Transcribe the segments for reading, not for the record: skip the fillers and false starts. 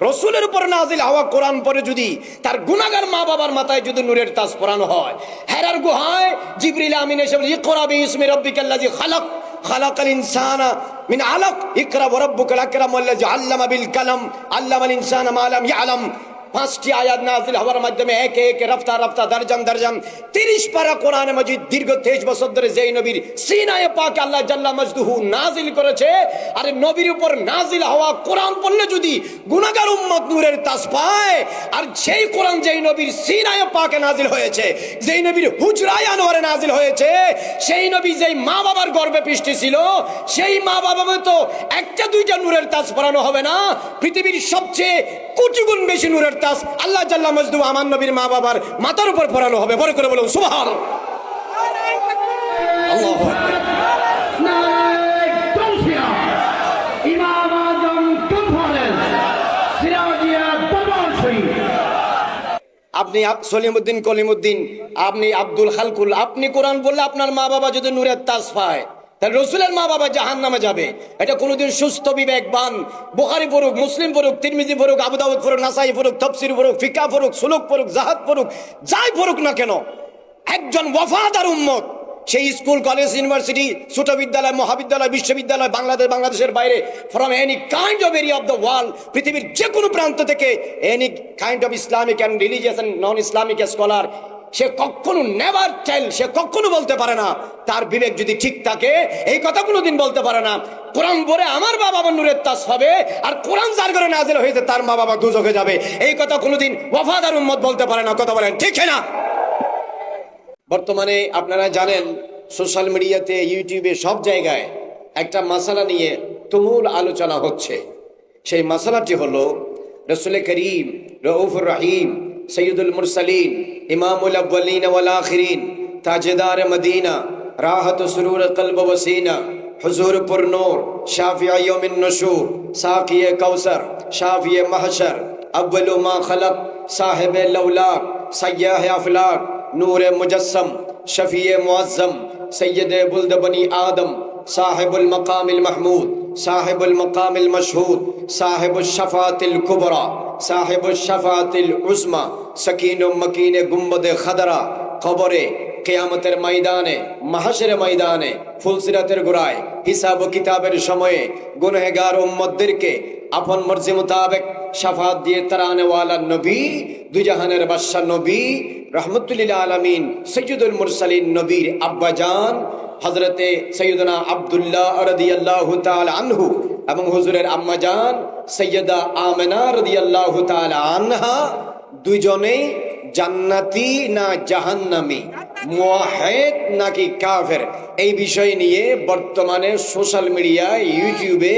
রসুলের উপর নাজিল হওয়া কোরআন পরে যদি তার গুনাহগার মা বাবার মাথায় যদি নূরের তাজ পরানো হয়, হেরার গুহায় জিবরিল আমিন এসে বলে ইকরা বিইসমি রাব্বিকাল্লাযী খালাক খালাকাল ইনসানা মিন আলাক ইকরা ওয়া রাব্বুকাল আকরাম আল্লাযী আল্লামা বিল কালাম আল্লামাল ইনসানা মা লাম ইয়ালাম। 5টি আয়াত নাজিল হওয়ার মাধ্যমে একে একে রফতা রফতা দরজান দরজান 30 পারা কোরআনে মাজিদ দীর্ঘ 23 বছর ধরে যেই নবীর সিনায়ে পাক আল্লাহ জাল্লা মাজদুহু নাজিল করেছে, আরে নবীর উপর নাজিল হওয়া কোরআন পড়লে যদি গুনাহগার উম্মত নূরের তাজ পায়, আর সেই কোরআন যেই নবীর সিনায়ে পাকে নাজিল হয়েছে, যেই নবীর হুজরায়ে আনোয়ারে নাজিল হয়েছে, সেই নবী যেই মা বাবার গর্ভে পৃষ্টি ছিল, সেই মা বাবা তো একটা দুইটা নূরের তাজ পরানো হবে না, পৃথিবীর সবচেয়ে কোটি গুণ বেশি নূরের তাজ আল্লাহ জাল্লা মাজদুহু আমার নবীর মা বাবার মাথার উপর পরানো হবে। বড় করে বলুন সুবহানাল্লাহ। আল্লাহু আকবার। আপনি সলিমউদ্দিন কলিমউদ্দিন, আপনি আব্দুল খালকুল, আপনি কোরআন বললে আপনার মা বাবা যদি নূরের তাজ পায়, তাহলে রসুলের মা বাবা জাহান্নামে যাবে। এটা কোনোদিন সুস্থ বিবেকবান বুখারী পড়ুক, মুসলিম পড়ুক, তিরমিজি পড়ুক, আবু দাউদ পড়ুক, নাসাই পড়ুক, তাফসীর পড়ুক, ফিকহ পড়ুক, সুলুক পড়ুক, জাহাদ পড়ুক, যাই পড়ুক না কেন, একজন ওয়াফাদার উম্মত সেই স্কুল কলেজ ইউনিভার্সিটি ছোট বিদ্যালয় মহাবিদ্যালয় বিশ্ববিদ্যালয় বাংলাদেশের বাইরে from any kind of area of the world, পৃথিবীর যে কোনো প্রান্ত থেকে any kind of Islamic and religious and non Islamic scholar, সে কখনো নেভার টেল, সে কখনো বলতে পারে না, তার বিবেক যদি ঠিক থাকে এই কথা কোনোদিন বলতে পারে না কোরআন পড়ে আমার মা বাবা নূরের তাজ পাবে, আর কোরআন যার ঘরে নাজিল হয়েছে তার মা বাবা দুজকে যাবে, এই কথা কোনোদিন ওয়াফাদার উম্মত বলতে পারে না। কথা বলেন ঠিক না? বর্তমানে আপনারা জানেন সোশ্যাল মিডিয়াতে, ইউটিউবে, সব জায়গায় একটা মাসালা নিয়ে তুমুল আলোচনা হচ্ছে। সেই মাসালাটি হলো রাসূল করিম রউফুর রহিম সৈয়দুল মুরসালিন ইমামুল আউয়ালিন ওয়াল আখিরিন তাজদার মদিনা রাহত সুরুর কলব ওয়াসিনা হুজুর পুর নূর শাফিঈ ইয়াউমিন নুশুর সাকিয়ে কাউসার শাফিয়ে মাহশর আউয়ালু মা খলক সাহিবে লৌলাক সাইয়াহ আফলাক नूर मुजस्सम शफी मुअज़्ज़म सैयद बुल्द बनी आदम साहिबुल मकामिल महमूद साहिबुल मकामिल मशहूद साहिबुल शफातिल कुबरा साहिबुल शफातिल उज़्मा सकीन मकीन गुंबद खदरा कब्रे कियामतेर मैदाने महशर मैदाने ফুলসিরাতের গোড়ায় হিসাব ও কিতাবের সময়ে গুনাহগার উম্মতদেরকে আপন মর্জি মোতাবেক শাফাত দিয়ে তারানে ওয়ালা নবী, দুই জাহানের বাদশা নবী, রহমতুল্লিল আলামিন সৈয়দুল মুরসালিন নবীর আব্বাজান হযরতে সৈয়দনা আব্দুল্লাহ রাদিয়াল্লাহু তাআলা আনহু এবং হুজুরের আম্মাজান সৈয়দা আমেনা রাদিয়াল্লাহু তাআলা আনহা দুইজনেই জান্নাতি না জাহান্নামী, মুওয়াহিদ নাকি কাফের, এই বিষয় নিয়ে বর্তমানে সোশ্যাল মিডিয়ায় ইউটিউবে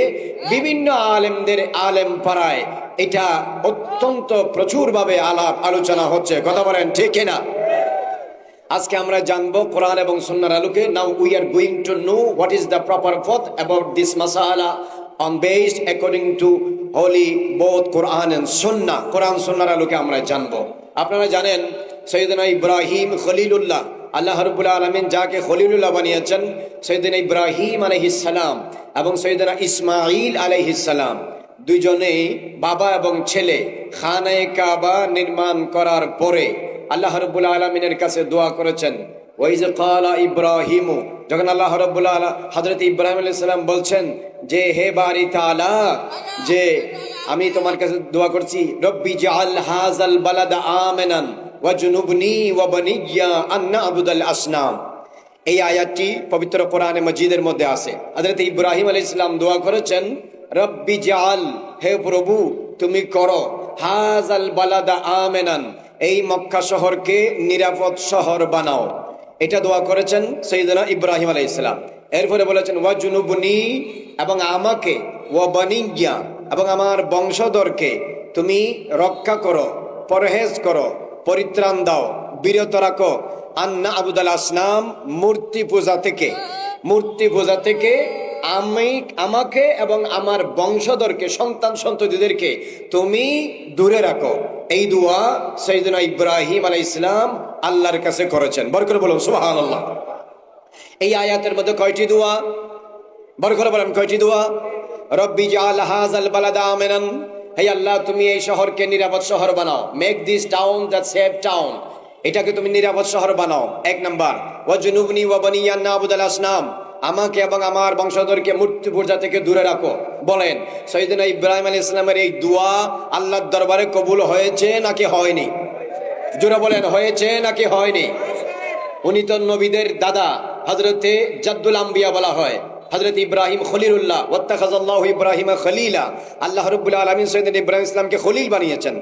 বিভিন্ন আলেমদের আলেম পাড়ায় এটা অত্যন্ত প্রচুরভাবে আলোচনা হচ্ছে। কথা বলেন ঠিক না? আজকে আমরা জানবো কোরআন এবং সুন্নাহর আলোকে। Now we are going to know what is the proper ফথ about this মাসালা on based according to holy both Quran and Sunnah। কোরআন সুন্নাহর আলোকে আমরা জানবো। আপনারা জানেন সৈয়দনা ইব্রাহিম খলিলুল্লাহ, আল্লাহ রাব্বুল আলামিন যাকে খলিলুল্লাহ বানিয়েছেন, সৈয়দনা ইব্রাহিম আলাইহিস সালাম এবং সৈয়দনা ইসমাঈল আলাইহিস সালাম দুইজনেই বাবা এবং ছেলে খানায়ে কাবা নির্মাণ করার পরে আল্লাহ রাব্বুল আলামিনের কাছে দোয়া করেছেন। ওয়াইজ ক্বালা ইব্রাহিম, যখন আল্লাহ রাব্বুল হযরত ইব্রাহিম আলাইহিস সালাম বলছেন যে হে বারি তাআলা, যে আমি তোমার কাছে দোয়া করছি, রব্বি জাআল হাযাল বালাদা আমিনান ওয়াজনুবনি ওয়া বানিয়া আন না'বুদাল আসনাম। এই আয়াতটি পবিত্র কোরআনে মাজিদের মধ্যে আছে। হযরত ইব্রাহিম আলাইহিস সালাম দোয়া করেছেন, রব্বি জাআল, হে প্রভু তুমি করো, হাযাল বালাদা আমিনান, এই মক্কা শহরকে নিরাপদ শহর বানাও। এটা দোয়া করেছেন সাইয়েদনা ইব্রাহিম আলাইহিস সালাম। এরপরে বলেছেন ওয়াজনুবনি, এবং আমাকে, ওয়া বানিয়া, এবং আমার বংশধরকে তুমি রক্ষা করো, পরহেজ করো, পরিত্রাণ দাও, বিরত রাখো, আন্না আবুদাল আসনাম, মূর্তি পূজা থেকে, মূর্তি পূজা থেকে আমাকে এবং আমার বংশধরকে, সন্তান সন্ততিদেরকে তুমি দূরে রাখো। এই দোয়া সাইয়েদনা ইব্রাহিম আলাইহিস সালাম আল্লাহর কাছে করেছেন। বড় করে বলুন সুবহানাল্লাহ। এই আয়াতের মধ্যে কয়টি দোয়া? বড় করে বলেন কয়টি দোয়া? রব্বি জাআল হাযাল বালাদা আমিনান, হে আল্লাহ তুমি এই শহরকে নিরাপদ শহর বানাও, make this town the safe town, এটাকে তুমি নিরাপদ শহর বানাও। এক নাম্বার, ওয়াজনুবনি ওয়া বানিয়া নাবুদাল আসনাম, আমাকে এবং আমার বংশধরকে মূর্তি পূজা থেকে দূরে রাখো। বলেন সৈয়দনা ইব্রাহিম আলাইহিস সালামের এই দোয়া আল্লাহর দরবারে কবুল হয়েছে নাকি হয়নি? জোরে বলেন, হয়েছে নাকি হয়নি? উনি তো নবীদের দাদা, হযরতে জাদ্দুল আম্বিয়া বলা হয়, হযরত ইব্রাহিম খলিলুল্লাহ, ওয়াত্তাখাযাল্লাহু ইব্রাহিমা খলিলা, আল্লাহ রাব্বুল আলামিন সৈয়দনা ইব্রাহিম ইসলামকে খলিল বানিয়েছেন।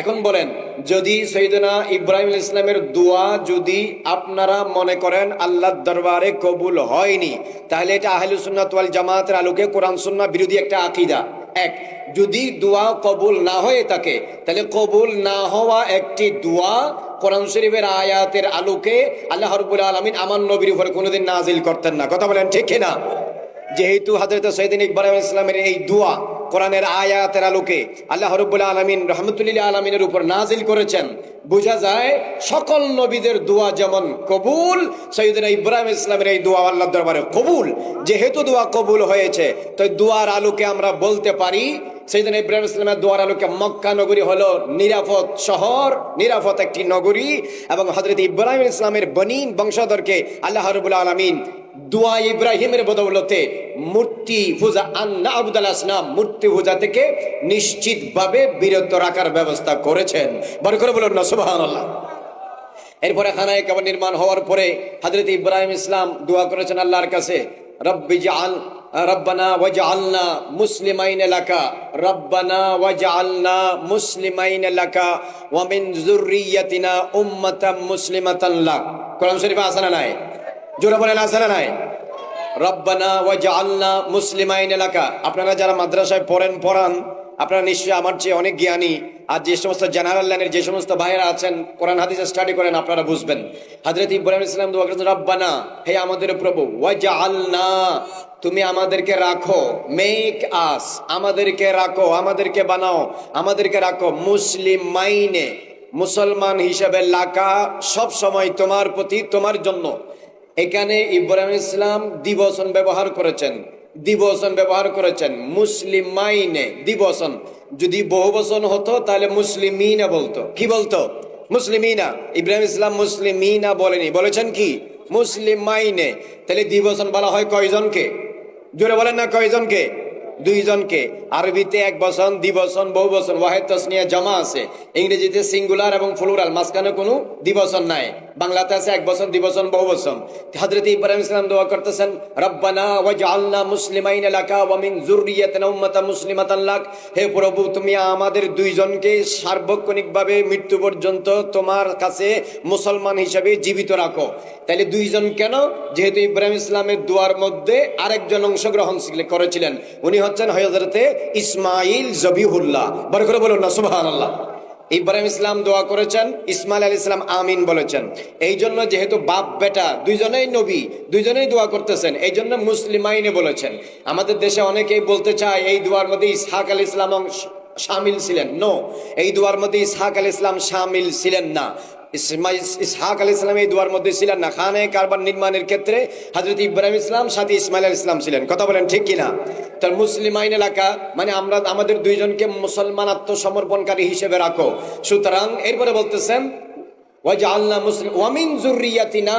এখন বলেন, যদি সৈয়দনা ইব্রাহিম আলাইহিস সালামের দোয়া যদি আপনারা মনে করেন আল্লাহর দরবারে কবুল হয়নি, তাহলে এটা আহলুস সুন্নাত ওয়াল জামাতের আলোকে কোরআন সুন্নাহ বিরোধী একটা আকীদা। এক, যদি দোয়া কবুল না হয়ে থাকে, তাহলে কবুল না হওয়া একটি দোয়া কোরআন শরীফের আয়াতের আলোকে আল্লাহ রাব্বুল আলামিন আমার নবীর উপরে কোনোদিন নাজিল করতেন না। কথা বলেন ঠিক কিনা? যেহেতু হযরত সৈয়দনা ইব্রাহিম আলাইহিস সালামের এই দোয়া কোরআনের আয়াতের আলোকে আল্লাহ রাব্বুল আলামিন রাহমাতুল আলামিনের উপর নাজিল করেছেন, বোঝা যায় সকল নবীদের দোয়া যেমন কবুল, সৈয়দনা ইব্রাহিম আলাইহিস সালামের এই দোয়া আল্লাহর দরবারে কবুল। যেহেতু দোয়া কবুল হয়েছে, তো দোয়ার আলোকে আমরা বলতে পারি সৈয়দনা ইব্রাহিম আলাইহিস সালামের দোয়ার আলোকে মক্কা নগরী হলো নিরাপদ শহর, নিরাপদ একটি নগরী, এবং হযরত ইব্রাহিম আলাইহিস সালামের বনিন বংশধরকে আল্লাহ রাব্বুল আলামিন দোয়া ইব্রাহিমের বদৌলতে মূর্তি পূজা আবুদাল আসনাম, মূর্তি পূজা থেকে নিশ্চিতভাবে বিরত রাখার ব্যবস্থা করেছেন। বড় করে বলুন না সুবহানাল্লাহ। এরপরে খানায়ে কাবা নির্মাণ হওয়ার পরে হযরত ইব্রাহিম ইসলাম দোয়া করেছেন আল্লাহর কাছে, রব্বানা ওয়াজআলনা মুসলিমাইনা লাকা, রব্বানা ওয়াজআলনা মুসলিমাইনা লাকা ওয়া মিন যুররিয়াতিনা উম্মাতাম মুসলিমাতান লাক। কোরআন শরীফে আছে না নাই? জোরে বলেন আছে না নাই? রব্বানা ওয়াজআলনা মুসলিমাইনা লাকা। আপনারা যারা মাদ্রাসায় পড়ান, আপনারা নিশ্চয়ই আমার চেয়ে অনেক জ্ঞানী, আর যে সমস্ত জেনারেল লাইনের যে সমস্ত ভাইয়েরা আছেন কোরআন হাদিস স্টাডি করেন, আপনারা বুঝবেন। হযরত ইব্রাহিম ইসলাম দোয়া করেছেন, রব্বানা, হে আমাদের প্রভু, ওয়াজআলনা, তুমি আমাদেরকে রাখো, মেক আস, আমাদেরকে রাখো, আমাদেরকে বানাও, আমাদেরকে রাখো মুসলিমাইনে, মুসলমান হিসেবে, লাকা, সব সময় তোমার প্রতি, তোমার জন্য। এখানে ইব্রাহিম ইসলাম দ্বিবচন ব্যবহার করেছেন, দ্বিবচন ব্যবহার করেছেন, মুসলিমাইনে দ্বিবচন। যদি বহুবচন হতো তাহলে মুসলিমিনা বলতো। কি বলতো? মুসলিমিনা। ইব্রাহিম ইসলাম মুসলিমিনা বলেনি, বলেছেন কি? মুসলিমাইনে। তাহলে দ্বিবচন বলা হয় কয়জনকে? জোরে বলেন না, কয়জনকে? দুইজনকে। আরবিতে এক বচন, দ্বিবচন, বহুবচন, ওয়াহিদ তাসনিয়া জামা আছে। ইংরেজিতে সিঙ্গুলার এবং প্লুরাল, মাঝখানে কোনো দ্বিবচন নাই। বাংলাতে আছে এক বচন, দ্বিবচন, বহুবচন। হযরত ইব্রাহিম ইসলাম দোয়া করতেছেন, রব্বানা ওয়াজআলনা মুসলিমাইনা লাকা ওয়া মিন যুররিয়াতিনা উম্মাতান মুসলিমাতান লাক। হে প্রভু, তুমি আমাদের দুইজনকে সার্বক্ষণিকভাবে মৃত্যু পর্যন্ত তোমার কাছে মুসলমান হিসেবে জীবিত রাখো। তাহলে দুইজন কেন? যেহেতু ইব্রাহিম ইসলামের দোয়ার মধ্যে আরেকজন অংশগ্রহণ করেছিলেন, উনি হচ্ছেন হযরতে ইসমাইল জবিহুল্লাহ। বড় করে বলুন না সুবহানাল্লাহ। ইব্রাহিম ইসলাম দোয়া করেছেন, ইসমাইল আলাইহিস সালাম আমিন বলেছেন। এই জন্য যেহেতু বাপ বেটা দুইজনেই নবী, দুইজনেই দোয়া করতেছেন, এই জন্য মুসলিমাইনে বলেছেন। আমাদের দেশে অনেকেই বলতে চায় এই দোয়ার মধ্যে ইসহাক আলাইহিস সালাম শামিল ছিলেন। নো, এই দোয়ার মধ্যে ইসহাক আলাইহিস সালাম শামিল ছিলেন না। ইসহাক আলাইহিস সালাম এই দোয়ার মধ্যে ছিলেন না। খানায়ে কাবা নির্মাণের ক্ষেত্রে হযরত ইব্রাহিম ইসলাম সাথে ইসমাইল আলাইহিস সালাম ছিলেন। কথা বলেন ঠিক কিনা? তার মুসলিমাইন এলাকা মানে আমরা আমাদের দুইজনকে মুসলমান আত্মসমর্পণকারী হিসেবে রাখো। সুতরাং এরপরে বলতেছেন ওয়াজআলনা মুসলিম ওয়া মিন যুররিয়াতিনা,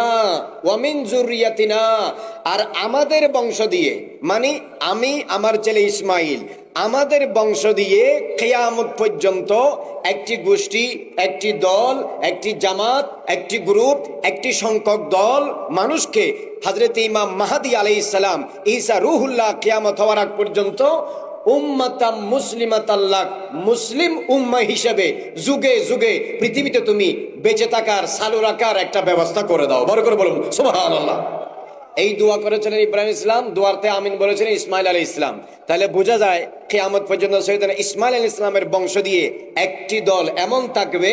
ওয়া মিন যুররিয়াতিনা, আর আমাদের বংশ দিয়ে, মানে আমি, আমার ছেলে ইসমাইল, আমাদের বংশ দিয়ে কিয়ামত পর্যন্ত একটি গোষ্ঠী, একটি দল, একটি জামাত, একটি গ্রুপ, একটি সংখ্যক দল মানুষকে হযরত ইমাম মাহদী আলাইহিস সালাম, ঈসা রূহুল্লাহ কিয়ামত হওয়ার আগ পর্যন্ত উম্মাতাম মুসলিমাতাল্লাক, মুসলিম উম্মাহ হিসেবে যুগে যুগে পৃথিবীতে তুমি বেঁচে থাকার, চালু রাখার একটা ব্যবস্থা করে দাও। বড় করে বলুন সুবহানাল্লাহ। এই দোয়া করেছিলেন ইব্রাহিম ইসলাম, দোয়াতে আমিন বলেছিলেন ইসমাইল আলাইহিস সালাম। তাহলে বোঝা যায় কিয়ামত পর্যন্ত সৈয়দনা ইসমাইল আলাইহিস সালামের বংশ দিয়ে একটি দল এমন থাকবে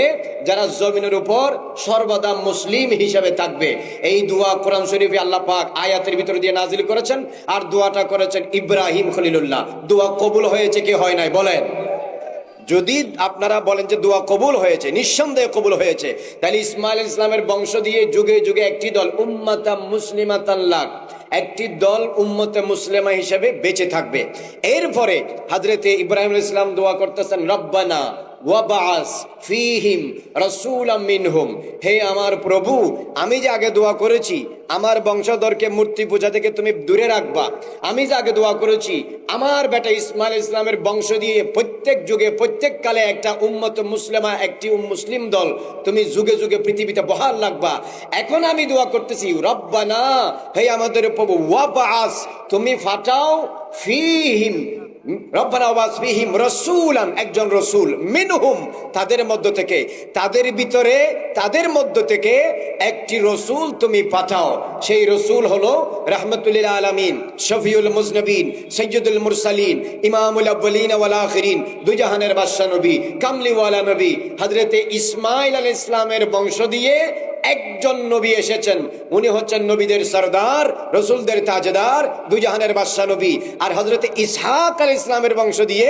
যারা জমিনের উপর সর্বদা মুসলিম হিসেবে থাকবে। এই দোয়া কোরআন শরীফে আল্লাহ পাক আয়াতের ভিতর দিয়ে নাজিল করেছেন, আর দোয়াটা করেছেন ইব্রাহিম খলিলুল্লাহ। দোয়া কবুল হয়েছে কি হয় নাই বলেন? যদি আপনারা বলেন যে দোয়া কবুল হয়েছে, নিঃসন্দেহে কবুল হয়েছে, তাহলে ইসমাইল ইসলামের বংশ দিয়ে যুগে যুগে একটি দল উম্মাতাম মুসলিমাতান লাক, একটি দল উম্মতে মুসলিমা হিসেবে বেঁচে থাকবে। এরপরে হযরতে ইব্রাহিম আলাইহিস সালাম দোয়া করতেছেন, রব্বানা ওয়াবাস ফীহিম রাসূলাম মিনহুম, হে আমার প্রভু, আমি যে আগে দোয়া করেছি আমার বংশধরকে মূর্তি পূজা থেকে তুমি দূরে রাখবা, আমি যে আগে দোয়া করেছি আমার বেটা ইসমাইল ইসলামের বংশ দিয়ে প্রত্যেক যুগে প্রত্যেক কালে একটা উম্মত মুসলিমা, একটি মুসলিম দল তুমি যুগে যুগে পৃথিবীতে বহাল রাখবা। এখন আমি দোয়া করতেছি, রব্বানা, হে আমাদের প্রভু, ওয়াবাস, তুমি ফাটাও, ফীহিম, রব্বানা ওয়াবাস ফীহিম রাসূলান, একজন রাসূল, মিনহুম, তাদের মধ্য থেকে, তাদের ভিতরে তাদের মধ্য থেকে একটি রাসূল তুমি পাঠাও। সেই রাসূল হলো রাহমাতুল লিল আলামিন, শফিউল মুজনবিন, সাইয়্যিদুল মুরসালিন, ইমামুল আউয়ালিন ওয়াল আখিরিন, দুই জাহানের বাদশা নবী, কামলিওয়ালা নবী হযরতে ইসমাইল আলাইহিস সালামের বংশ দিয়ে একজন নবী এসেছেন। উনি হচ্ছেন নবীদের সরদার, রসুলদের তাজদার, দুই জাহানের বাদশা নবী। আর হযরতে ইসহাক আলাইহিস সালামের বংশ দিয়ে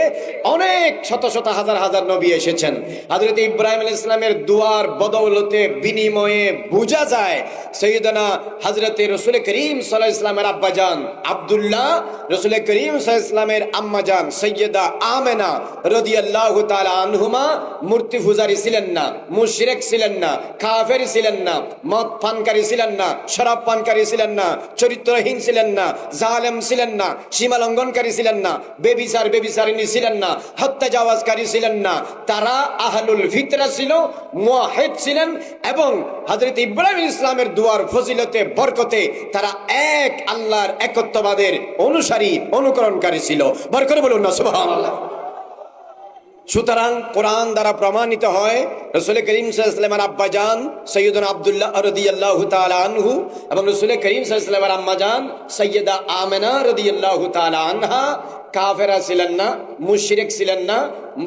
অনেক শত শত হাজার হাজার নবী এসেছেন। হযরতে ইব্রাহিম আলাইহিস সালামের দুয়ার বদৌলতে বিনিময়ে বোঝা যায় সৈয়দনা হযরতে রাসূল করিম সাল্লাল্লাহু আলাইহি ওয়াসাল্লামের আব্বাজান আব্দুল্লাহ, রাসূল করিম সাল্লাল্লাহু আলাইহি ওয়াসাল্লামের আম্মাজান সৈয়দা আমেনা রাদিয়াল্লাহু তাআলা আনহুমা মূর্তি পূজারী ছিলেন না, মুশরিক ছিলেন না, কাফের ছিলেন না, মদ পানকারী ছিলেন না, শরাব পানকারী ছিলেন না, চরিত্রহীন ছিলেন না, জালেম ছিলেন না, সীমা লঙ্ঘনকারী ছিলেন না, বেবিচারিণী ছিলেন না, হত্যাজাওয়াজকারী ছিলেন না। তারা আহলুল ফিতরা ছিল, মুওয়াহিদ ছিলেন এবং হযরত ইব্রাহিম ইসলামের দুয়ার ফজিলতে বরকতে তারা এক আল্লাহর একত্ববাদের অনুসারী, অনুকরণকারী ছিল। বরকত বলুন না সুবহানাল্লাহ। সুতরাং কোরআন দ্বারা প্রমাণিত হয় রাসূল করিম সাল্লাল্লাহু আলাইহি ওয়াসাল্লামের আব্বাজান সৈয়দনা আব্দুল্লাহ রাদিয়াল্লাহু তাআলা আনহু এবং রাসূল করিম সাল্লাল্লাহু আলাইহি ওয়াসাল্লামের আম্মাজান সৈয়দা আমেনা রাদিয়াল্লাহু তাআলা আনহা কাফেরা ছিলেন না, মুশরিক ছিলেন না,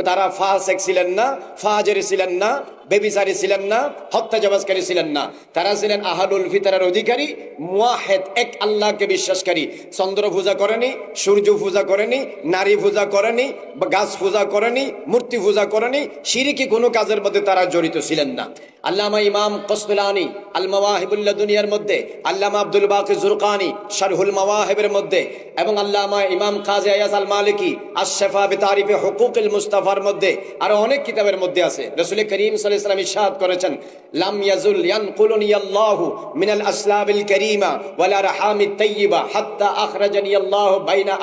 তারা ফাসিক ছিলেন না, ফাজির ছিলেন না, বেবিচারী ছিলেন না, হত্যাজাবাজকারী ছিলেন না। তারা ছিলেন আহলুল ফিতরার অধিকারী, মুওয়াহিদ, এক আল্লাহকে বিশ্বাসকারী। চন্দ্র পূজা করেনি, সূর্য পূজা করেনি, নারী পূজা করেনি, গাছ পূজা করেনি, মূর্তি পূজা করেনি, শিরকি কোনো কাজের মধ্যে তারা জড়িত ছিলেন না। আল্লামা ইমাম কসতুলানি আল মাওয়াহিবুল লাদুনিয়ার মধ্যে, আল্লামা আব্দুল বাকি জুরকানি শারহুল মাওয়াহিবের মধ্যে এবং আল্লামা ইমাম কাজী আয়াজ আল মালিকি আশ-শিফা বিতারিফে হুকুকুল মুস্তাফার মধ্যে আরো অনেক কিতাবের মধ্যে আছে। রাসূল করিম সাল্লাল্লাহু আলাইহি ওয়াসাল্লাম ইরশাদ করেছেন, লাম ইয়াজুল ইয়ানকুলুনি আল্লাহু মিনাল আসলাবিল কারীমা ওয়াল আরহামিত তাইয়্যিবা হাত্তা আখরাজানি আল্লাহু বাইনা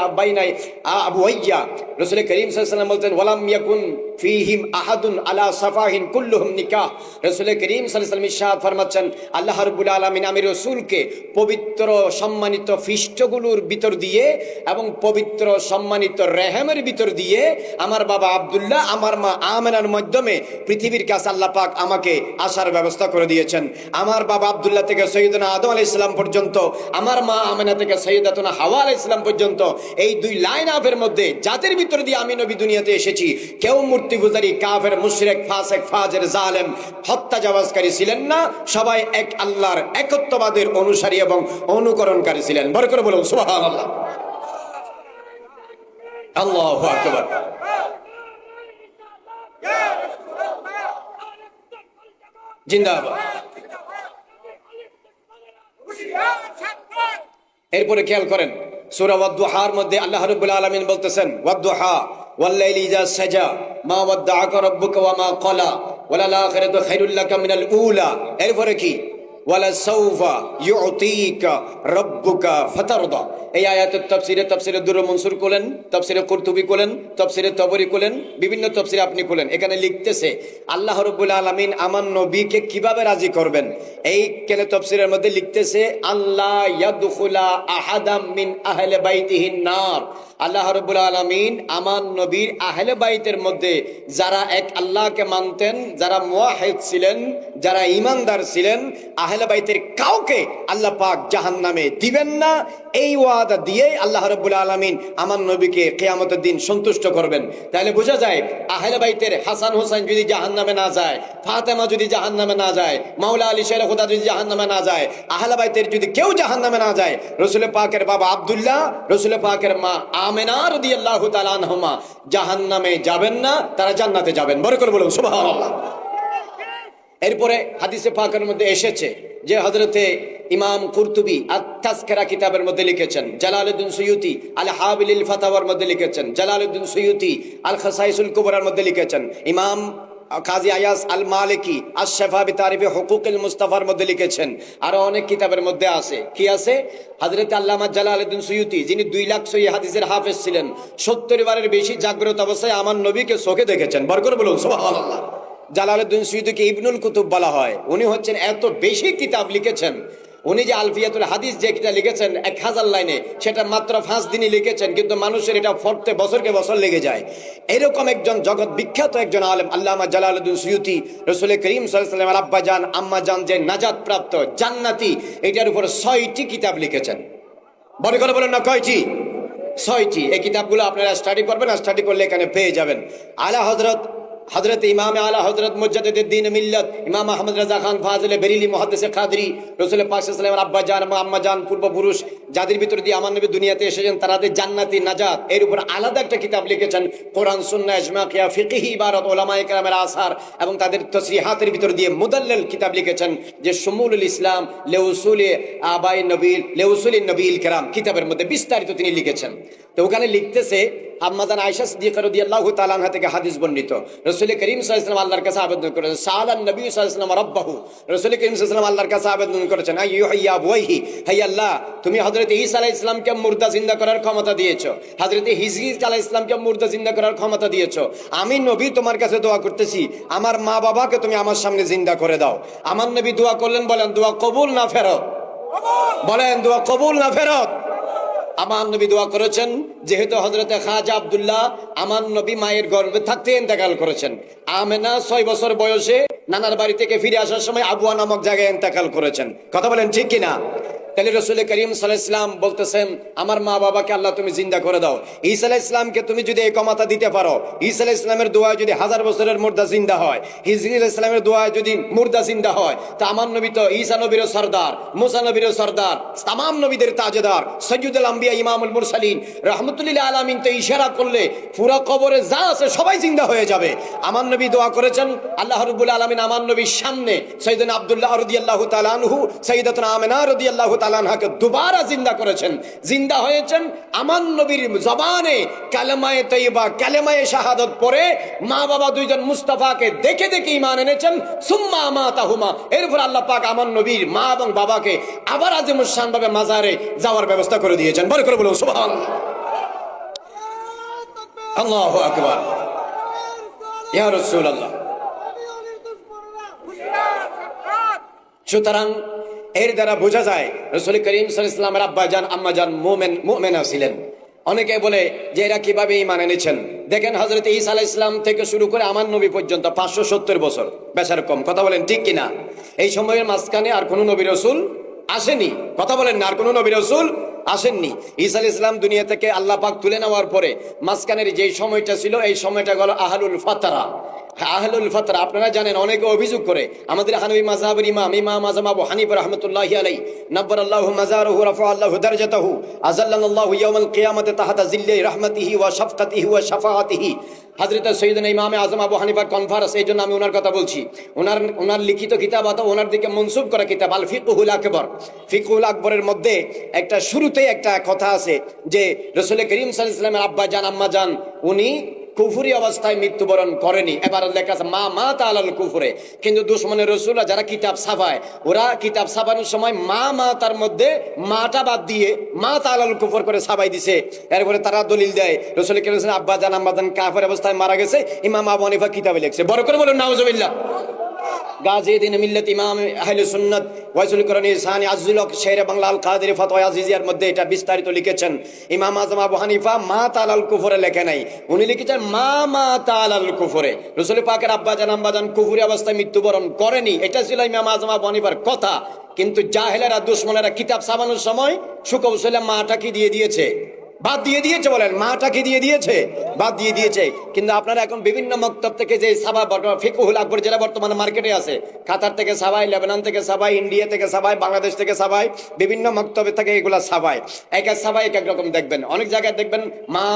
আবওয়াইয়া। রাসূল করিম সাল্লাল্লাহু আলাইহি ওয়াসাল্লাম বলতেন, ওয়ালাম ইয়াকুন ফীহিম আহাদুন আলা সাফাহিন কুল্লুহুম নিকাহ। রাসূল করিম সাল্লাল্লাহু আলাইহি ওয়াসাল্লাম ইরশাদ ফরমাচ্ছেন, আল্লাহ রাব্বুল আলামিন আমি রাসূলকে পবিত্র সম্মানিত ফিষ্টগুলোর ভিতর দিয়ে এবং পবিত্র সম্মানিত রেহেমের ভিতর দিয়ে আমার বাবা আব্দুল্লাহ, আমার মা আমেনার মাধ্যমে পৃথিবীর কাছে আল্লাহ পাক আমাকে আসার ব্যবস্থা করে দিয়েছেন। আমার বাবা আব্দুল্লাহ থেকে সৈয়দনা আদম আলাইহিস সালাম পর্যন্ত, আমার মা আমেনা থেকে সৈয়দাতুনা হাওয়া আলাইহিস সালাম পর্যন্ত, এই দুই লাইন আপের মধ্যে যাদের ভিতর দিয়ে আমি নবী দুনিয়াতে এসেছি, কেউ মূর্তি পূজারী, কাফের, মুশরিক, ফাসিক, ফাজির, জালেম, হত্যাজাবাজকারী ছিলেন না। সবাই এক আল্লাহর একত্ববাদের অনুসারী এবং অনুকরণকারী ছিলেন। বরকত বলুন সুবহানাল্লাহ। আল্লাহু আকবার। জিন্দাবাদ। এরপরে খেয়াল করেন সূরা ওয়াদ-দুহার মধ্যে আল্লাহ রাব্বুল আলামিন বলতেছেন, ওয়াদ-দুহা ওয়াল লাইলি ইযা সাজা মা ওয়াদ্দাআকা রাব্বুকা ওয়া মা ক্বালা ওয়ালাল আখিরাতু খায়রুল লাকা মিনাল উলা। এরপরে কি, ওয়ালা সাউফা ইউতিকা রাব্বুকা ফাতারদা। এই আয়াতের তাফসিরে দুরুল মনসুর করলেন, তাফসিরে কুরতুবী করলেন, তাফসিরে তাবরী করলেন, বিভিন্ন তাফসিরে আপনি করলেন। এখানে লিখতেছে আল্লাহ রাব্বুল আলামিন আমার নবীকে কিভাবে রাজি করবেন। এই কেন তাফসিরের মধ্যে লিখতেছে, আল্লাহ ইয়াদখুলা আহাদাম মিন আহলে বাইতিহিন নার। আল্লাহ রাব্বুল আলামিন আমার নবীর আহলে বাইতের মধ্যে যারা এক আল্লাহকে মানতেন, যারা মুওয়াহিদ ছিলেন, যারা ঈমানদার ছিলেন, আহলে বাইতের কাউকে আল্লাহ পাক জাহান্নামে দিবেন না। এই ওয়াদা দিয়ে আল্লাহ রাব্বুল আলামিন আমার নবীকে কিয়ামতের দিন সন্তুষ্ট করবেন। তাহলে বোঝা যায় আহলে বাইতের হাসান হোসেন যদি জাহান্নামে না যায়, ফাতেমা যদি জাহান্নামে না যায়, মাওলা আলী শের খোদা যদি জাহান্নামে না যায়, আহলে বাইতের যদি কেউ জাহান্নামে না যায়, রাসূল পাকের বাবা আব্দুল্লাহ, রাসূল পাকের মা আমেনা রাদিয়াল্লাহু তাআলা আনহুমা জাহান্নামে যাবেন না, তারা জান্নাতে যাবেন। বড় করে বলুন সুবহানাল্লাহ। এরপরে হাদিসে পাকের মধ্যে এসেছে যে হযরতে ইমাম কুরতুবী আত-তাযকিরা কিতাবের মধ্যে লিখেছেন, জালালউদ্দিন সুয়ুতি আল হাবিলিল ফাতাওয়ার মধ্যে লিখেছেন, জালালউদ্দিন সুয়ুতি আল খাসাইসুল কুবরার মধ্যে লিখেছেন, ইমাম কাজী আয়াস আল মালিকি আশ-শাফা বিতারিফি হুকুকিল মুস্তাফার মধ্যে লিখেছেন। আরো অনেক কিতাবের মধ্যে আছে। কি আছে? হযরত আল্লামা জালালউদ্দিন সুয়ুতি, যিনি 2 লাখ সহি হাদিসের হাফেজ ছিলেন, 70 বারের বেশি জাগ্রত অবস্থায় আমার নবীকে চোখে দেখেছেন। বরকত বলুন সুবহানাল্লাহ। জালালউদ্দিন সুয়ুতিকে ইবনুল কুতুব বলা হয়। উনি হচ্ছেন এত বেশি কিতাব লিখেছেন। উনি যে আলফিয়াতুল হাদিস যে কিতাব লিখেছেন 1000 লাইনে, সেটা মাত্র 5 দিনই লিখেছেন, কিন্তু মানুষের এটা পড়তে বছরকে বছর লেগে যায়। এরকম একজন জগৎ বিখ্যাত একজন আলেম আল্লামা জালালউদ্দিন সুয়ুতি রাসূল করিম সাল্লাল্লাহু আলাইহি ওয়াসাল্লামের আব্বাজান আম্মাজান যে নাজাত প্রাপ্ত জান্নাতি, এটার উপর 6টি কিতাব লিখেছেন। বড় করে বলেন না কয়টি? 6টি। এই কিতাবগুলো আপনারা স্টাডি করবেন, আর স্টাডি করলে এখানে পেয়ে যাবেন। আলা হযরত ইমাম আলা হযরত মুজাদ্দিদুদ্দিন মিল্লাত ইমাম আহমদ রাজা খান ফাজিলে বেরিলি মুহাদ্দিসে কাদরি রাসূল পাক সাল্লাল্লাহু আলাইহি ওয়াসাল্লামের আব্বাজান এবং আম্মাজান পূর্বপুরুষ যাদের ভিতর দিয়ে আমার নবী দুনিয়াতে এসেছেন, তাদের জান্নাতি নাজাত, এর উপর আলাদা একটা কিতাব লিখেছেন। কোরআন সুন্নাহ ইজমা কিয়া ফিকহি ইবারত উলামায়ে কেরামের আসার এবং তাদের তাসরিহাতের ভিতর দিয়ে মুদাল্লাল কিতাব লিখেছেন, যে শুমুলুল ইসলাম লিউসুলি আবাই নবী লিউসুলিন নবীল কেরাম কিতাবের মধ্যে বিস্তারিত তিনি লিখেছেন। তো ওখানে লিখতেছে আম্মাজান আয়েশা সিদ্দিকা রাদিয়াল্লাহু তাআলা আনহা থেকে হাদিস বর্ণিত, রাসূল করিম সাল্লাল্লাহু আলাইহি ওয়াসাল্লাম আল্লাহর কাছে আবেদন করেছেন, সাআলান নবী সাল্লাল্লাহু আলাইহি ওয়াসাল্লাম রাব্বাহু, রাসূল করিম সাল্লাল্লাহু আলাইহি ওয়াসাল্লাম আল্লাহর কাছে আবেদন করেছেন, আইয়ুহিয়া বুয়াইহি, হে আল্লাহ তুমি হযরত ঈসা আলাইহিস সালামকে মুর্দা জিন্দা করার ক্ষমতা দিয়েছো, হযরত হিজরিস আলাইহিস সালামকে মুর্দা জিন্দা করার ক্ষমতা দিয়েছো। আমি নবী তোমার কাছে দোয়া করতেছি, আমার মা বাবাকে তুমি আমার সামনে জিন্দা করে দাও। আমার নবী দোয়া করলেন, বলেন দোয়া কবুল না ফেরত? বলেন দোয়া কবুল না ফেরত? আমার নবী দোয়া করেছেন, যেহেতু হযরতে খাজা আব্দুল্লাহ আমার নবী মায়ের গর্ভে থাকতে ইন্তেকাল করেছেন। আমেনা 6 বছর বয়সে নানার বাড়ি থেকে ফিরে আসার সময় আবুয়া নামক জায়গায় ইন্তেকাল করেছেন। কথা বলেন ঠিক কিনা? তাহলে রাসূল করিম সাল্লাল্লাহু আলাইহি ওয়াসাল্লাম বলতেছেন, আমার মা বাবাকে আল্লাহ তুমি জিন্দা করে দাও। ঈসা আলাইহিস সালামকে তুমি যদি এই ক্ষমতা দিতে পারো, ঈসা আলাইহিস সালামের দোয়ায় যদি 1000 বছরের মুর্দা জিন্দা হয়, হিজরি আলাইহিস সালামের দোয়ায় যদি মুর্দা জিন্দা হয়, তা আমার নবী তো ঈসা নবীর সরদার, মুসা নবীর সরদার, तमाम নবীদের তাজদার, সাইয়্যিদুল আম্বিয়া ইমামুল মুরসালিন রাহমাতুল্লিল আলামিন তো ইশারা করলে পুরো কবরে যা আছে সবাই জিন্দা হয়ে যাবে। আমার নবী দোয়া করেছেন, আল্লাহ রাব্বুল আলামিন আমার নবীর সামনে সাইয়্যিদনা আব্দুল্লাহ রাদিয়াল্লাহু তাআলা আনহু, সাইয়্যিদাতুনা আমিনা রাদিয়াল্লাহু তাআলা আনহাকে দুবারা জিন্দা করেছেন। জিন্দা হয়েছেন আমার নবীর জবানে কালেমায়ে তাইয়্যিবা কালেমায়ে শাহাদাত পড়ে মা বাবা দুইজন মুস্তাফাকে দেখে দেখে ঈমান এনেছেন। সুম্মা আমাতাহুমা, এরপর আল্লাহ পাক আমার নবীর মা এবং বাবাকে আবার আজিমুশ শান ভাবে মাজারে যাওয়ার ব্যবস্থা করে দিয়েছেন। বড় করে বলুন সুবহানাল্লাহ। আল্লাহু আকবার। ইয়া রাসূলুল্লাহ। সুতরাং এর দ্বারা বোঝা যায় রাসূল করিম সাল্লাল্লাহু আলাইহি ওয়াসাল্লামের আব্বাজান আম্মাজান মুমিনা ছিলেন। অনেকে বলে যে এরা কিভাবে ঈমান এনেছেন। দেখেন হযরত ঈসা আলাইহিস সালাম থেকে শুরু করে আমার নবী পর্যন্ত 570 বছর, বেচার কম। কথা বলেন ঠিক কিনা? এই সময়ের মাঝখানে আর কোন নবী রাসূল আসেনি। কথা বলেন না, আর কোন নবী রাসূল আসেননি। ঈসা আলাইহিস সালাম দুনিয়া থেকে আল্লাহ পাক তুলে নেওয়ার পরে মাঝখানের যেই সময়টা ছিল, এই সময়টা হলো আহলুল ফাতরা। আহলুল ফাতরা আপনারা জানেন, অনেকে অভিযোগ করে আমাদের হানাফি মাযহাবের ইমাম আযম আবু হানিফা রাহমাতুল্লাহি আলাইহি নাব্বারাল্লাহু মাযারুহু রাফাআল্লাহু দারজাতাহু আযাল্লানাল্লাহু ইয়াউমাল কিয়ামাতি তাহতা জিল্লি রাহমাতিহি ওয়া শাফকাতিহি ওয়া শাফাআতিহি। হযরত সাইয়্যিদনা ইমাম আযম আবু হানিফার কনফারেন্স, এই জন্য আমি ওনার কথা বলছি। ওনার লিখিত কিতাব অথবা ওনার দিকে মনসুব করা কিতাব আল ফিকহুল আকবর, ফিকহুল আকবরের মধ্যে একটা শুরুতেই একটা কথা আছে যে রাসূল করিম সাল্লাল্লাহু আলাইহি ওয়াসাল্লামের আব্বাজান আম্মাজান উনি কুফরি অবস্থায় মৃত্যুবরণ করেনি। এবার লেখা আছে মা মাতা আলাল কুফরে। কিন্তু দুশমনের রাসূলরা যারা কিতাব ছাপায়, ওরা কিতাব ছাপানোর সময় মা মাতার মধ্যে মাটা বাদ দিয়ে মাতা আলাল কুফর করে ছাপাই দিছে। এরপরে তারা দলিল দেয় রাসূল করিম সাল্লাল্লাহু আলাইহি ওয়াসাল্লাম আব্বাজান আম্মাজান কাফের অবস্থায় মারা গেছে। ইমাম আবু হানিফা কিতাবে লিখছে। বড় করে বলুন নাউজুবিল্লাহ। গাজীউদ্দিন মিল্লাত ইমাম আহলে সুন্নাত ওয়াইসুল কোরআনী সানি আজজুল হক শেরে বাংলা আল কাদেরী ফতোয়া আজিজিয়ার মধ্যে এটা বিস্তারিত লিখেছেন। ইমাম আযম আবু হানিফা মা তাআলাল কুফরে লেখে নাই, উনি লিখেছেন মা তাআলাল কুফরে। রাসূল পাকের আব্বাজান আম্মাজান কুফরি অবস্থায় মৃত্যুবরণ করেনি, এটা ছিল ইমাম আযম আবু হানিফার কথা। কিন্তু জাহেলেরা দুশমনেরা কিতাব ছাপানোর সময় সুকৌশলে মাটা কি দিয়ে দিয়েছে? বাদ দিয়ে দিয়েছে, বলেন মাটাকে দিয়ে দিয়েছে, বাদ দিয়ে দিয়েছে। কিন্তু আপনারা এখন বিভিন্ন মক্তব থেকে যে সাবা ফিকহুল আকবর যেটা বর্তমানে মার্কেটে আছে, কাতার থেকে সাবাই, লেবানন থেকে সাবাই, ইন্ডিয়া থেকে সাবাই, বাংলাদেশ থেকে সাবাই, বিভিন্ন মক্তবে থেকে এগুলা সাবাই, এক এক সাবাই এক এক রকম দেখবেন। অনেক জায়গায় দেখবেন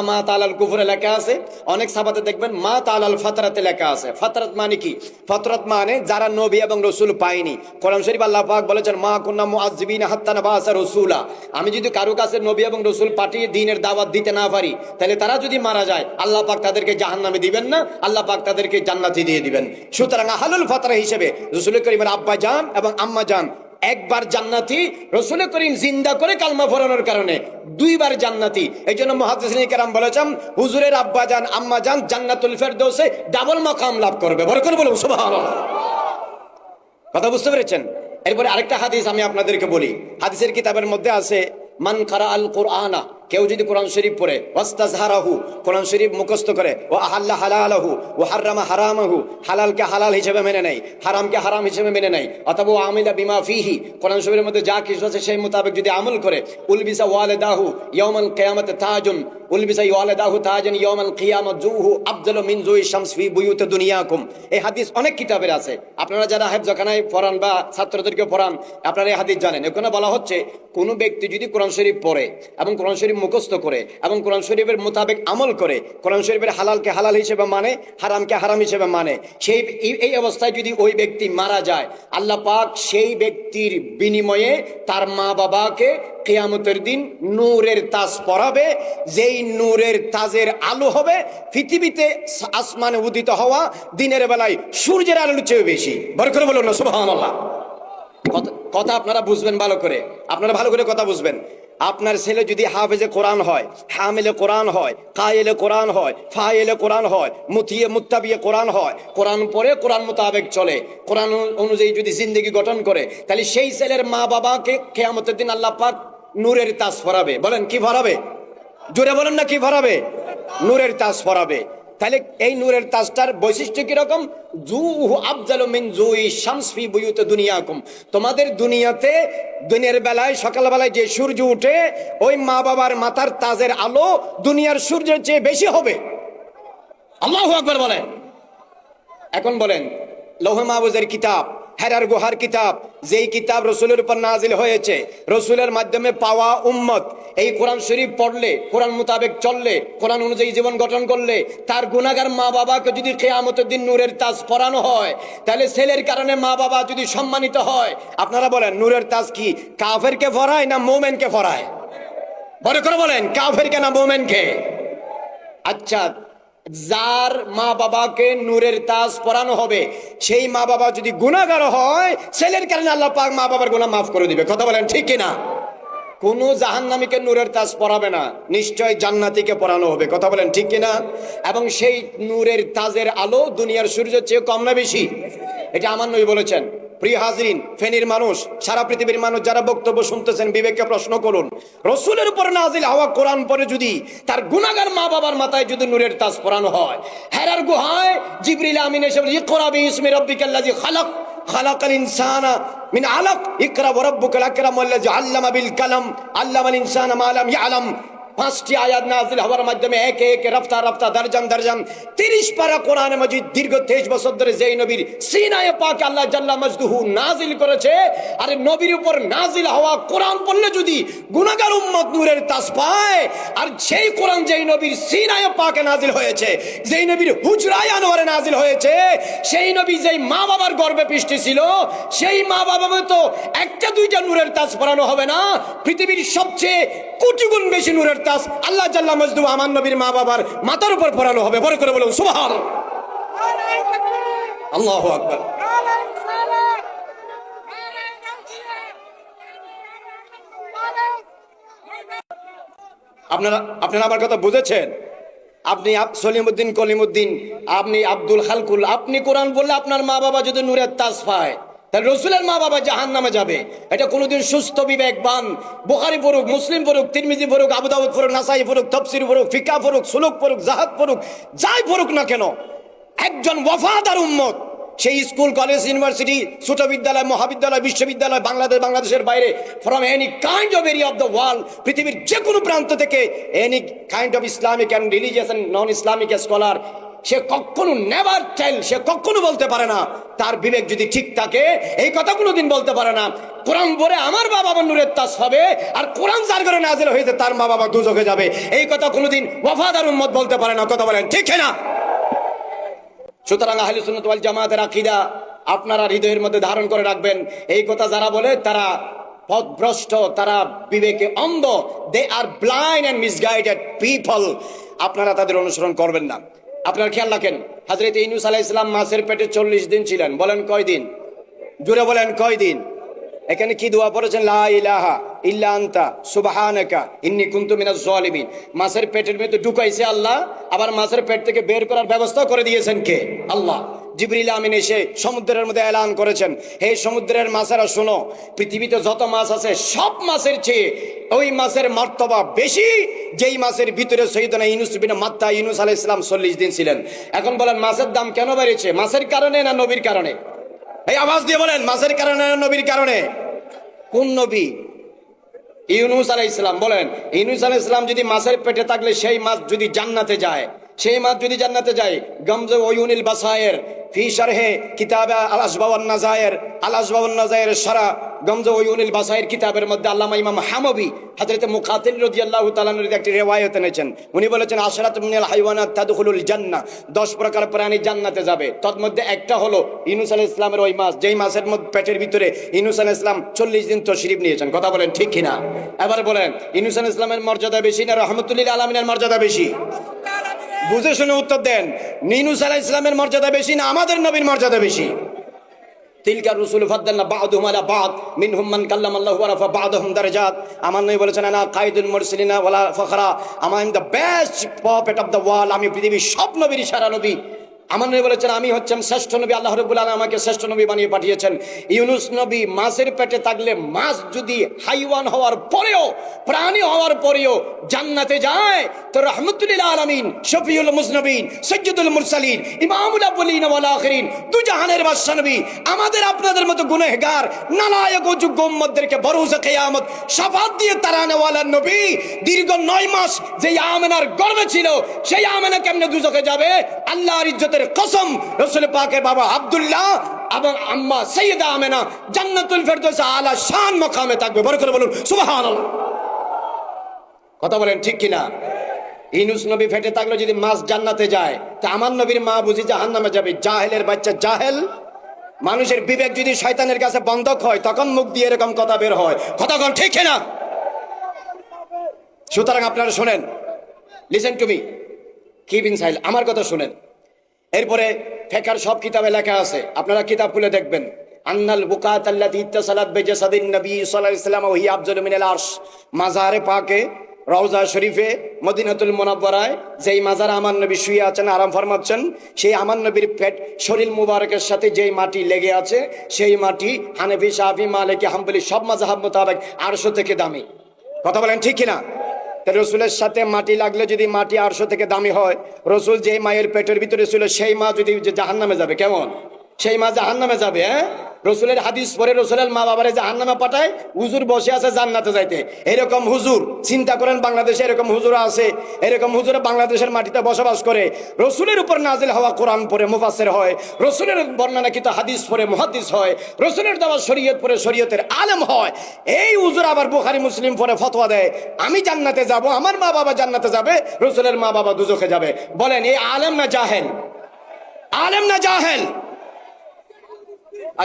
মা তালাল কুফুরে লেখা আছে, অনেক সাবাতে দেখবেন মা তালাল ফাতরাতে লেখা আছে। ফাতরাত মানে কি? ফাতরাত মানে যারা নবী এবং রসুল পায়নি। কোরআন শরীফ আল্লাহ পাক বলেছেন মা কুন্না মুআজ্জিবিনা হাত্তা নাবাআসা রাসূলা, আমি যদি কারো কাছে নবী এবং রসুল পাঠিয়ে দিনের দাওয়াত দিতে না পারি, তাহলে তারা যদি মারা যায় আল্লাহ পাক তাদেরকে জাহান্নামে দিবেন না, আল্লাহ পাক তাদেরকে জান্নাতে দিয়ে দিবেন। সুতরাং আহলুল ফাতরা হিসেবে রাসূল করিমের আব্বা জান এবং আম্মা জান একবার জান্নাতি, রাসূল করিম জিন্দা করে কালমা পড়ানোর কারণে দুইবার জান্নাতি। এই জন্য মুহাদ্দিসিন কেরাম বলেছেন হুজুরের আব্বা জান আম্মা জান জান্নাতুল ফেরদৌসে ডাবল মাকাম লাভ করবে। বড় করে বলুন সুবহানাল্লাহ। কথা বুঝতে পেরেছেন? এরপরে আরেকটা হাদিস আমি আপনাদেরকে বলি। হাদিসের কিতাবের মধ্যে আছে মান কারা আল কোরআনা, কেউ যদি কোরআন শরীফ পড়ে, ওয়াস্তাজহারাহু, কোরআন শরীফ মুখস্থ করে, ও আহাল্লা হালালাহু ও হাররামা হারামাহু, হালালকে হালাল হিসেবে মেনে নেয়, হারামকে হারাম হিসেবে মেনে নেয়, অথবা আমিলা বিমা ফিহি, কোরআন শরীফের মধ্যে যা কিছু আছে সেই মোতাবেক যদি আমল করে, উলবিসা ওয়ালিদাহু ইয়াউমাল কিয়ামাতি তাজুন, উলবিসা ওয়ালিদাহু তাজান ইয়াউমাল কিয়ামাত জুহু আফদালু মিন জুই শামস ফি বুয়ুতি দুনিয়াকুম। এই হাদিস অনেক কিতাবের আছে, আপনারা যারা হেফজখানায় পড়ান বা ছাত্রদেরকে পড়ান আপনারা এই হাদিস জানেন। এখানে বলা হচ্ছে কোন ব্যক্তি যদি কোরআন শরীফ পড়ে এবং কোরআন শরীফ মুখস্থ করে এবং কোরআন শরীফের মোতাবেক আমল করে, কোরআন শরীফের হালালকে হালাল হিসেবে মানে, হারামকে হারাম হিসেবে মানে, সেই এই অবস্থায় যদি ওই ব্যক্তি মারা যায়, আল্লাহ পাক সেই ব্যক্তির বিনিময়ে তার মা বাবাকে কিয়ামতের দিন নূরের তাজ পরাবে, যেই নূরের তাজের আলো হবে পৃথিবীতে আসমানে উদিত হওয়া দিনের বেলায় সূর্যের আলোর চেয়ে বেশি। বড় করে বলুন না সুবহানাল্লাহ। কথা আপনারা বুঝবেন ভালো করে, আপনারা ভালো করে কথা বুঝবেন। আপনার ছেলে যদি হাফেজে কোরআন হয়, হামিলে কোরআন হয়, কায়েলে কোরআন হয়, ফায়েলে কোরআন হয়, মুতিয়ে মুত্তাবিয়ে কোরআন হয়, কোরআন পড়ে কোরআন মোতাবেক চলে, কোরআন অনুযায়ী যদি জিন্দেগি গঠন করে, তাহলে সেই ছেলের মা বাবাকে কিয়ামতের দিন আল্লাহ পাক নূরের তাজ পরাবে। বলেন কি পরাবে? জোরে বলেন না কি পরাবে? নূরের তাজ পরাবে। তাহলে এই নূরের তাজটার বৈশিষ্ট্য কিরকম? জুহু আফজালু মিন জুই শামস ফি বুয়ুতি দুনিয়াকুম, তোমাদের দুনিয়াতে দিনের বেলায় সকালবেলায় যে সূর্য উঠে ওই মা বাবার মাথার তাজের আলো দুনিয়ার সূর্যের চেয়ে বেশি হবে। আল্লাহু আকবার বলেন। এখন বলেন লৌহে মাহফুজের কিতাব, হেরার গুহার কিতাব, যেই কিতাব রসুলের উপর নাজিল হয়েছে, রসুলের মাধ্যমে পাওয়া উম্মত, এই কোরআন শরীফ পড়লে, কোরআন মোতাবেক চললে, কোরআন অনুযায়ী জীবন গঠন করলে, তার গুনাহগার মা বাবাকে যদি কিয়ামতের দিন নূরের তাজ পরানো হয়, তাহলে ছেলের কারণে মা বাবা যদি সম্মানিত হয়, আপনারা বলেন নূরের তাজ কি কাফেরকে পরায় না মুমিনকে পরায়? বড় করে বলেন কাফেরকে না মুমিনকে? আচ্ছা, যার মা বাবাকে নূরের তাজ পরানো হবে সেই মা বাবা যদি গুনাহগার হয়, ছেলের কারণে আল্লাহ পাক মা বাবার গুনাহ মাফ করে দিবে। কথা বলেন ঠিক কিনা? কোন জাহান্নামীকে নূরের তাজ পরাবে না, নিশ্চয় জান্নাতীকে পরানো হবে। কথা বলেন ঠিক কিনা? এবং সেই নূরের তাজের আলো দুনিয়ার সূর্যের চেয়ে কম না বেশি? এটা আমার নবী বলেছেন। প্রিয় হাজরিন, ফেনীর মানুষ, সারা পৃথিবীর মানুষ যারা বক্তব্য শুনতেছেন, বিবেককে প্রশ্ন করুন, রসুলের উপর নাজিল হওয়া কোরআন পরে যদি তার গুনাহগার মা বাবার মাথায় যদি নূরের তাজ পরানো হয়, হেরার গুহায় জিবরিল আমিন এসে বলে ইকরা বিইসমি রাব্বিকাল্লাযী খালাক, খালাকাল ইনসানা মিন আলাক, ইকরা ওয়া রাব্বুকাল আকরাম আল্লাযী আল্লামা বিল কালাম, আল্লামাল ইনসানা মা লাম ইয়ালাম। 5টি আয়াত নাজিল হওয়ার মাধ্যমে একে একে রফতা রফতা দরজান দরজান 30 পারা কোরআন মাজিদ দীর্ঘ 23 বছর ধরে যেই নবীর সিনায়ে পাক আল্লাহ জাল্লা মাজদুহু নাজিল করেছে, আর নবীর উপর নাজিল হওয়া কোরআন পড়লে যদি গুনাহগার উম্মত নূরের তাজ পায়, আর সেই কোরআন যেই নবীর সিনায়ে পাকে নাজিল হয়েছে, যেই নবীর হুজরায়ে আনোয়ারে নাজিল হয়েছে, সেই নবী যেই মা বাবার গর্ভে পৃষ্ঠে ছিল, সেই মা বাবা তো একটা দুইটা নূরের তাজ পরানো হবে না, পৃথিবীর সবচেয়ে কোটি গুণ বেশি নূরের তাজ আল্লাহ জাল্লা মাজদুহু আমার নবীর মা বাবার মাথার উপর পরানো হবে। বড় করে বলুন সুবহানাল্লাহ। আল্লাহু আকবার। আপনারা আমার কথা বুঝেছেন? আপনি সলিমউদ্দিন কলিমউদ্দিন, আপনি আব্দুল খালকুল, আপনি কোরআন বললে আপনার মা বাবা যদি নূরের তাজ পায়, তাহলে রসুলের মা বাবা জাহান্নামে যাবে। এটা কোনোদিন সুস্থ বিবেকবান বুখারী পড়ুক, মুসলিম পড়ুক, তিরমিজি পড়ুক, আবু দাউদ পড়ুক, নাসাই পড়ুক, তাফসীর পড়ুক, ফিকহ পড়ুক, সুলুক পড়ুক, জাহাদ পড়ুক, যাই পড়ুক না কেন, একজন ওয়াফাদার উম্মত সেই স্কুল কলেজ ইউনিভার্সিটি ছোট বিদ্যালয় মহাবিদ্যালয় বিশ্ববিদ্যালয় বাংলাদেশের বাইরে from any kind of area of the world, পৃথিবীর যে কোনো প্রান্ত থেকে any kind of Islamic and religious and non Islamic scholar, সে কখনো নেভার টেল, সে কখনো বলতে পারে না, তার বিবেক যদি ঠিক থাকে এই কথা কোনোদিন বলতে পারে না কোরআন পড়ে আমার মা বাবা নূরের তাজ হবে আর কোরআন যার ঘরে নাযিল হয়েছে তার মা বাবা দুজকে যাবে, এই কথা কোনোদিন ওয়াফাদার উম্মত বলতে পারে না। কথা বলেন ঠিক না? সুতরাং আহলে সুন্নাত ওয়াল জামাতের আকীদা আপনারা হৃদয়ের মধ্যে ধারণ করে রাখবেন। এই কথা যারা বলে তারা পথভ্রষ্ট, তারা বিবেকে অন্ধ, দে আর ব্লাইন্ড এন্ড মিসগাইডেড পিপল। আপনারা তাদের অনুসরণ করবেন না। আপনারা খেয়াল রাখেন, হযরত ইউনূস আলাইহিস সালাম মাছের পেটে 40 দিন ছিলেন। বলেন কয় দিন? জোরে বলেন কয় দিন? এখানে কি দোয়া পড়েছেন? লা ইলাহা ইল্লা আনতা সুবহানাকা ইন্নী কুনতু মিনাজ জালিমিন। মাছের পেটের মধ্যে ঢুকাইছে আল্লাহ, আবার মাছের পেট থেকে বের করার ব্যবস্থা করে দিয়েছেন কে? আল্লাহ। জিবরিল আমিন এসে সমুদ্রের মধ্যে এলান করেছেন, হে সমুদ্রের মাছেরা শোনো, পৃথিবীতে যত মাছ আছে সব মাছের চেয়ে ওই মাছের মর্তবা বেশি যেই মাছের ভিতরে সৈয়দনা ইউনূস বিন মাত্তা ইউনূস আলাইহিস সালাম 40 দিন ছিলেন। এখন বলেন মাছের দাম কেন বেড়েছে? মাছের কারণে না নবীর কারণে? এই আওয়াজ দিয়ে বলেন, মাছের কারণে না নবীর কারণে? কোন নবী? ইউনূস আলাইহিস সালাম। বলেন, ইউনূস আলাইহিস সালাম যদি মাছের পেটে থাকলে সেই মাছ যদি জান্নাতে যায়, সেই মাছ যদি জান্নাতে যায়, গমজে ওয়ুনিল বাসায়ের ফি শারহে কিতাবে আল আসবাব ওয়ান নাজায়ের, আল আসবাব ওয়ান নাজায়ের সারা গমজে ওয়ুনিল বাসায়ের কিতাবের মধ্যে আল্লামা ইমাম হামাবি হযরত মুকাতিল রাদিয়াল্লাহু তাআলা এর একটি রিওয়ায়াত এনেছেন। উনি বলেছেন আশরাতু মিনাল হাইওয়ানাত তাদখুলুল জান্নাহ, 10 প্রকার প্রাণী জান্নাতে যাবে। তার মধ্যে একটা হলো ইউনূস আলাইহিস সালামের ওই মাছ, যেই মাছের মধ্যে পেটের ভিতরে ইউনূস আলাইহিস সালাম 40 দিন তশরিফ নিয়েছেন। কথা বলেন ঠিক কিনা? এবার বলেন, ইউনূস আলাইহিস সালামের মর্যাদা বেশি না রাহমাতুল লিল আলামিনের মর্যাদা বেশি? বুঝে শুনে উত্তর দেন। ইউনূস আলাইহিস সালামের মর্যাদা বেশি না আমাদের নবীর মর্যাদা বেশি? তিলকা রুসুল ফাদ্দালনা বা'দুহুম আলা বা'দ মিনহুম মান কাল্লামাল্লাহু ওয়া রাফা বা'দাহুম দারাজাত। আমার নবী বলেছেন আনা কাইদুল মুরসালিনা ওয়ালা ফখরা, I am the best prophet of the world, আমি পৃথিবীর সব নবীর সেরা নবী। আমার নবী বলেছেন আমি হচ্ছেন শ্রেষ্ঠ নবী, আল্লাহ রাব্বুল আলামিন আমাকে শ্রেষ্ঠ নবী বানিয়ে পাঠিয়েছেন। ইউনূস নবী মাছের পেটে থাকলে মাছ যদি হাইওয়ান হওয়ার পরেও, প্রাণী হওয়ার পরেও জান্নাতে যায়, তো রাহমাতুল লিল আলামিন, শফিউল মুজনবিন, সাইয়্যিদুল মুরসালিন, ইমামুল আউয়ালিন ওয়াল আখিরিন, দু জাহানের বাদশা নবী আমাদের আপনাদের মতো গুনাহগার নালায়েক ও যোগ্য উম্মতদেরকে বরোজে কিয়ামত শাফাত দিয়ে তারানেওয়ালা নবী দীর্ঘ 9 মাস যেই আমেনার গর্ভে ছিল, সেই আমেনা কেমনে দুজকে যাবে? আল্লাহর ইজ্জতের কসম, রাসূল পাকের বাবা আব্দুল্লাহ এবং আম্মা সাইয়্যিদা আমেনা জান্নাতুল ফেরদৌসে আলা শান মাকামে থাকবে। বড় করে বলুন সুবহানাল্লাহ। কথা বলেন ঠিক কিনা? ইউনূস নবী ফেটে থাকলে যদি মাছ জান্নাতে যায়, তা আমার নবীর মা বুঝি জাহান্নামে যাবে? জাহেলের বাচ্চা জাহেল। মানুষের বিবেক যদি শয়তানের কাছে বন্ধক হয় তখন মুখ দিয়ে এরকম কথা বের হয়। কথা কোন ঠিক কিনা? সুতরাং আপনারা শুনেন, listen to me, keep in silence, আমার কথা শুনেন। এরপরে ফিকহের সব কিতাবে লেখা আছে, আপনারা কিতাব খুলে দেখবেন। আন্নাল বুকাত আল্লাতী ইত্তাসালাত বিজাসাদিন নবী সাল্লাল্লাহু আলাইহি ওয়াসাল্লাম ওয়া হিয়া আফজালু মিনাল আরশ, মাজারে পাকে রওজা শরীফে মদিনাতুল মুনাওয়ারায় যেই মাজারে আমার নবী শুয়ে আছেন, আরাম ফরমাচ্ছেন, সেই আমার নবীর পেট শরীর মুবারকের সাথে যেই মাটি লেগে আছে, সেই মাটি হানাফি শাফি মালিকি হাম্বলি সব মাযহাব মোতাবেক আরশ থেকে দামি। কথা বলেন ঠিক কিনা? রসুলের সাথে মাটি লাগলে যদি মাটি 800 থেকে দামি হয়, রসুল যে মায়ের পেটের ভিতরে ছিল সেই মা যদি জাহান্নামে যাবে, কেমন? সেই মা জাহান্নামে যাবে। হ্যাঁ, রসুলের হাদিস পরে রসুলের মা বাবারে জাহান্নামে পাঠায়, হুজুর বসে আছে জান্নাতে যাইতে। এরকম হুজুর চিন্তা করেন, বাংলাদেশে এরকম হুজুর আছে, এরকম হুজুরে বাংলাদেশের মাটিতে বসবাস করে, রসুলের উপর নাজিল হওয়া কোরআন পড়ে মুফাসসির হয়, রসুলের বর্ণনাকৃত হাদিস পড়ে মুহাদ্দিস হয়, রসুলের দেওয়া শরীয়ত পড়ে শরীয়তের আলেম হয়। এই হুজুর আবার বুখারী মুসলিম পড়ে ফতোয়া দেয় আমি জান্নাতে যাব, আমার মা বাবা জান্নাতে যাবে, রসুলের মা বাবা দুজখে যাবে। বলেন এই আলেম না জাহেল? আলেম না জাহেল?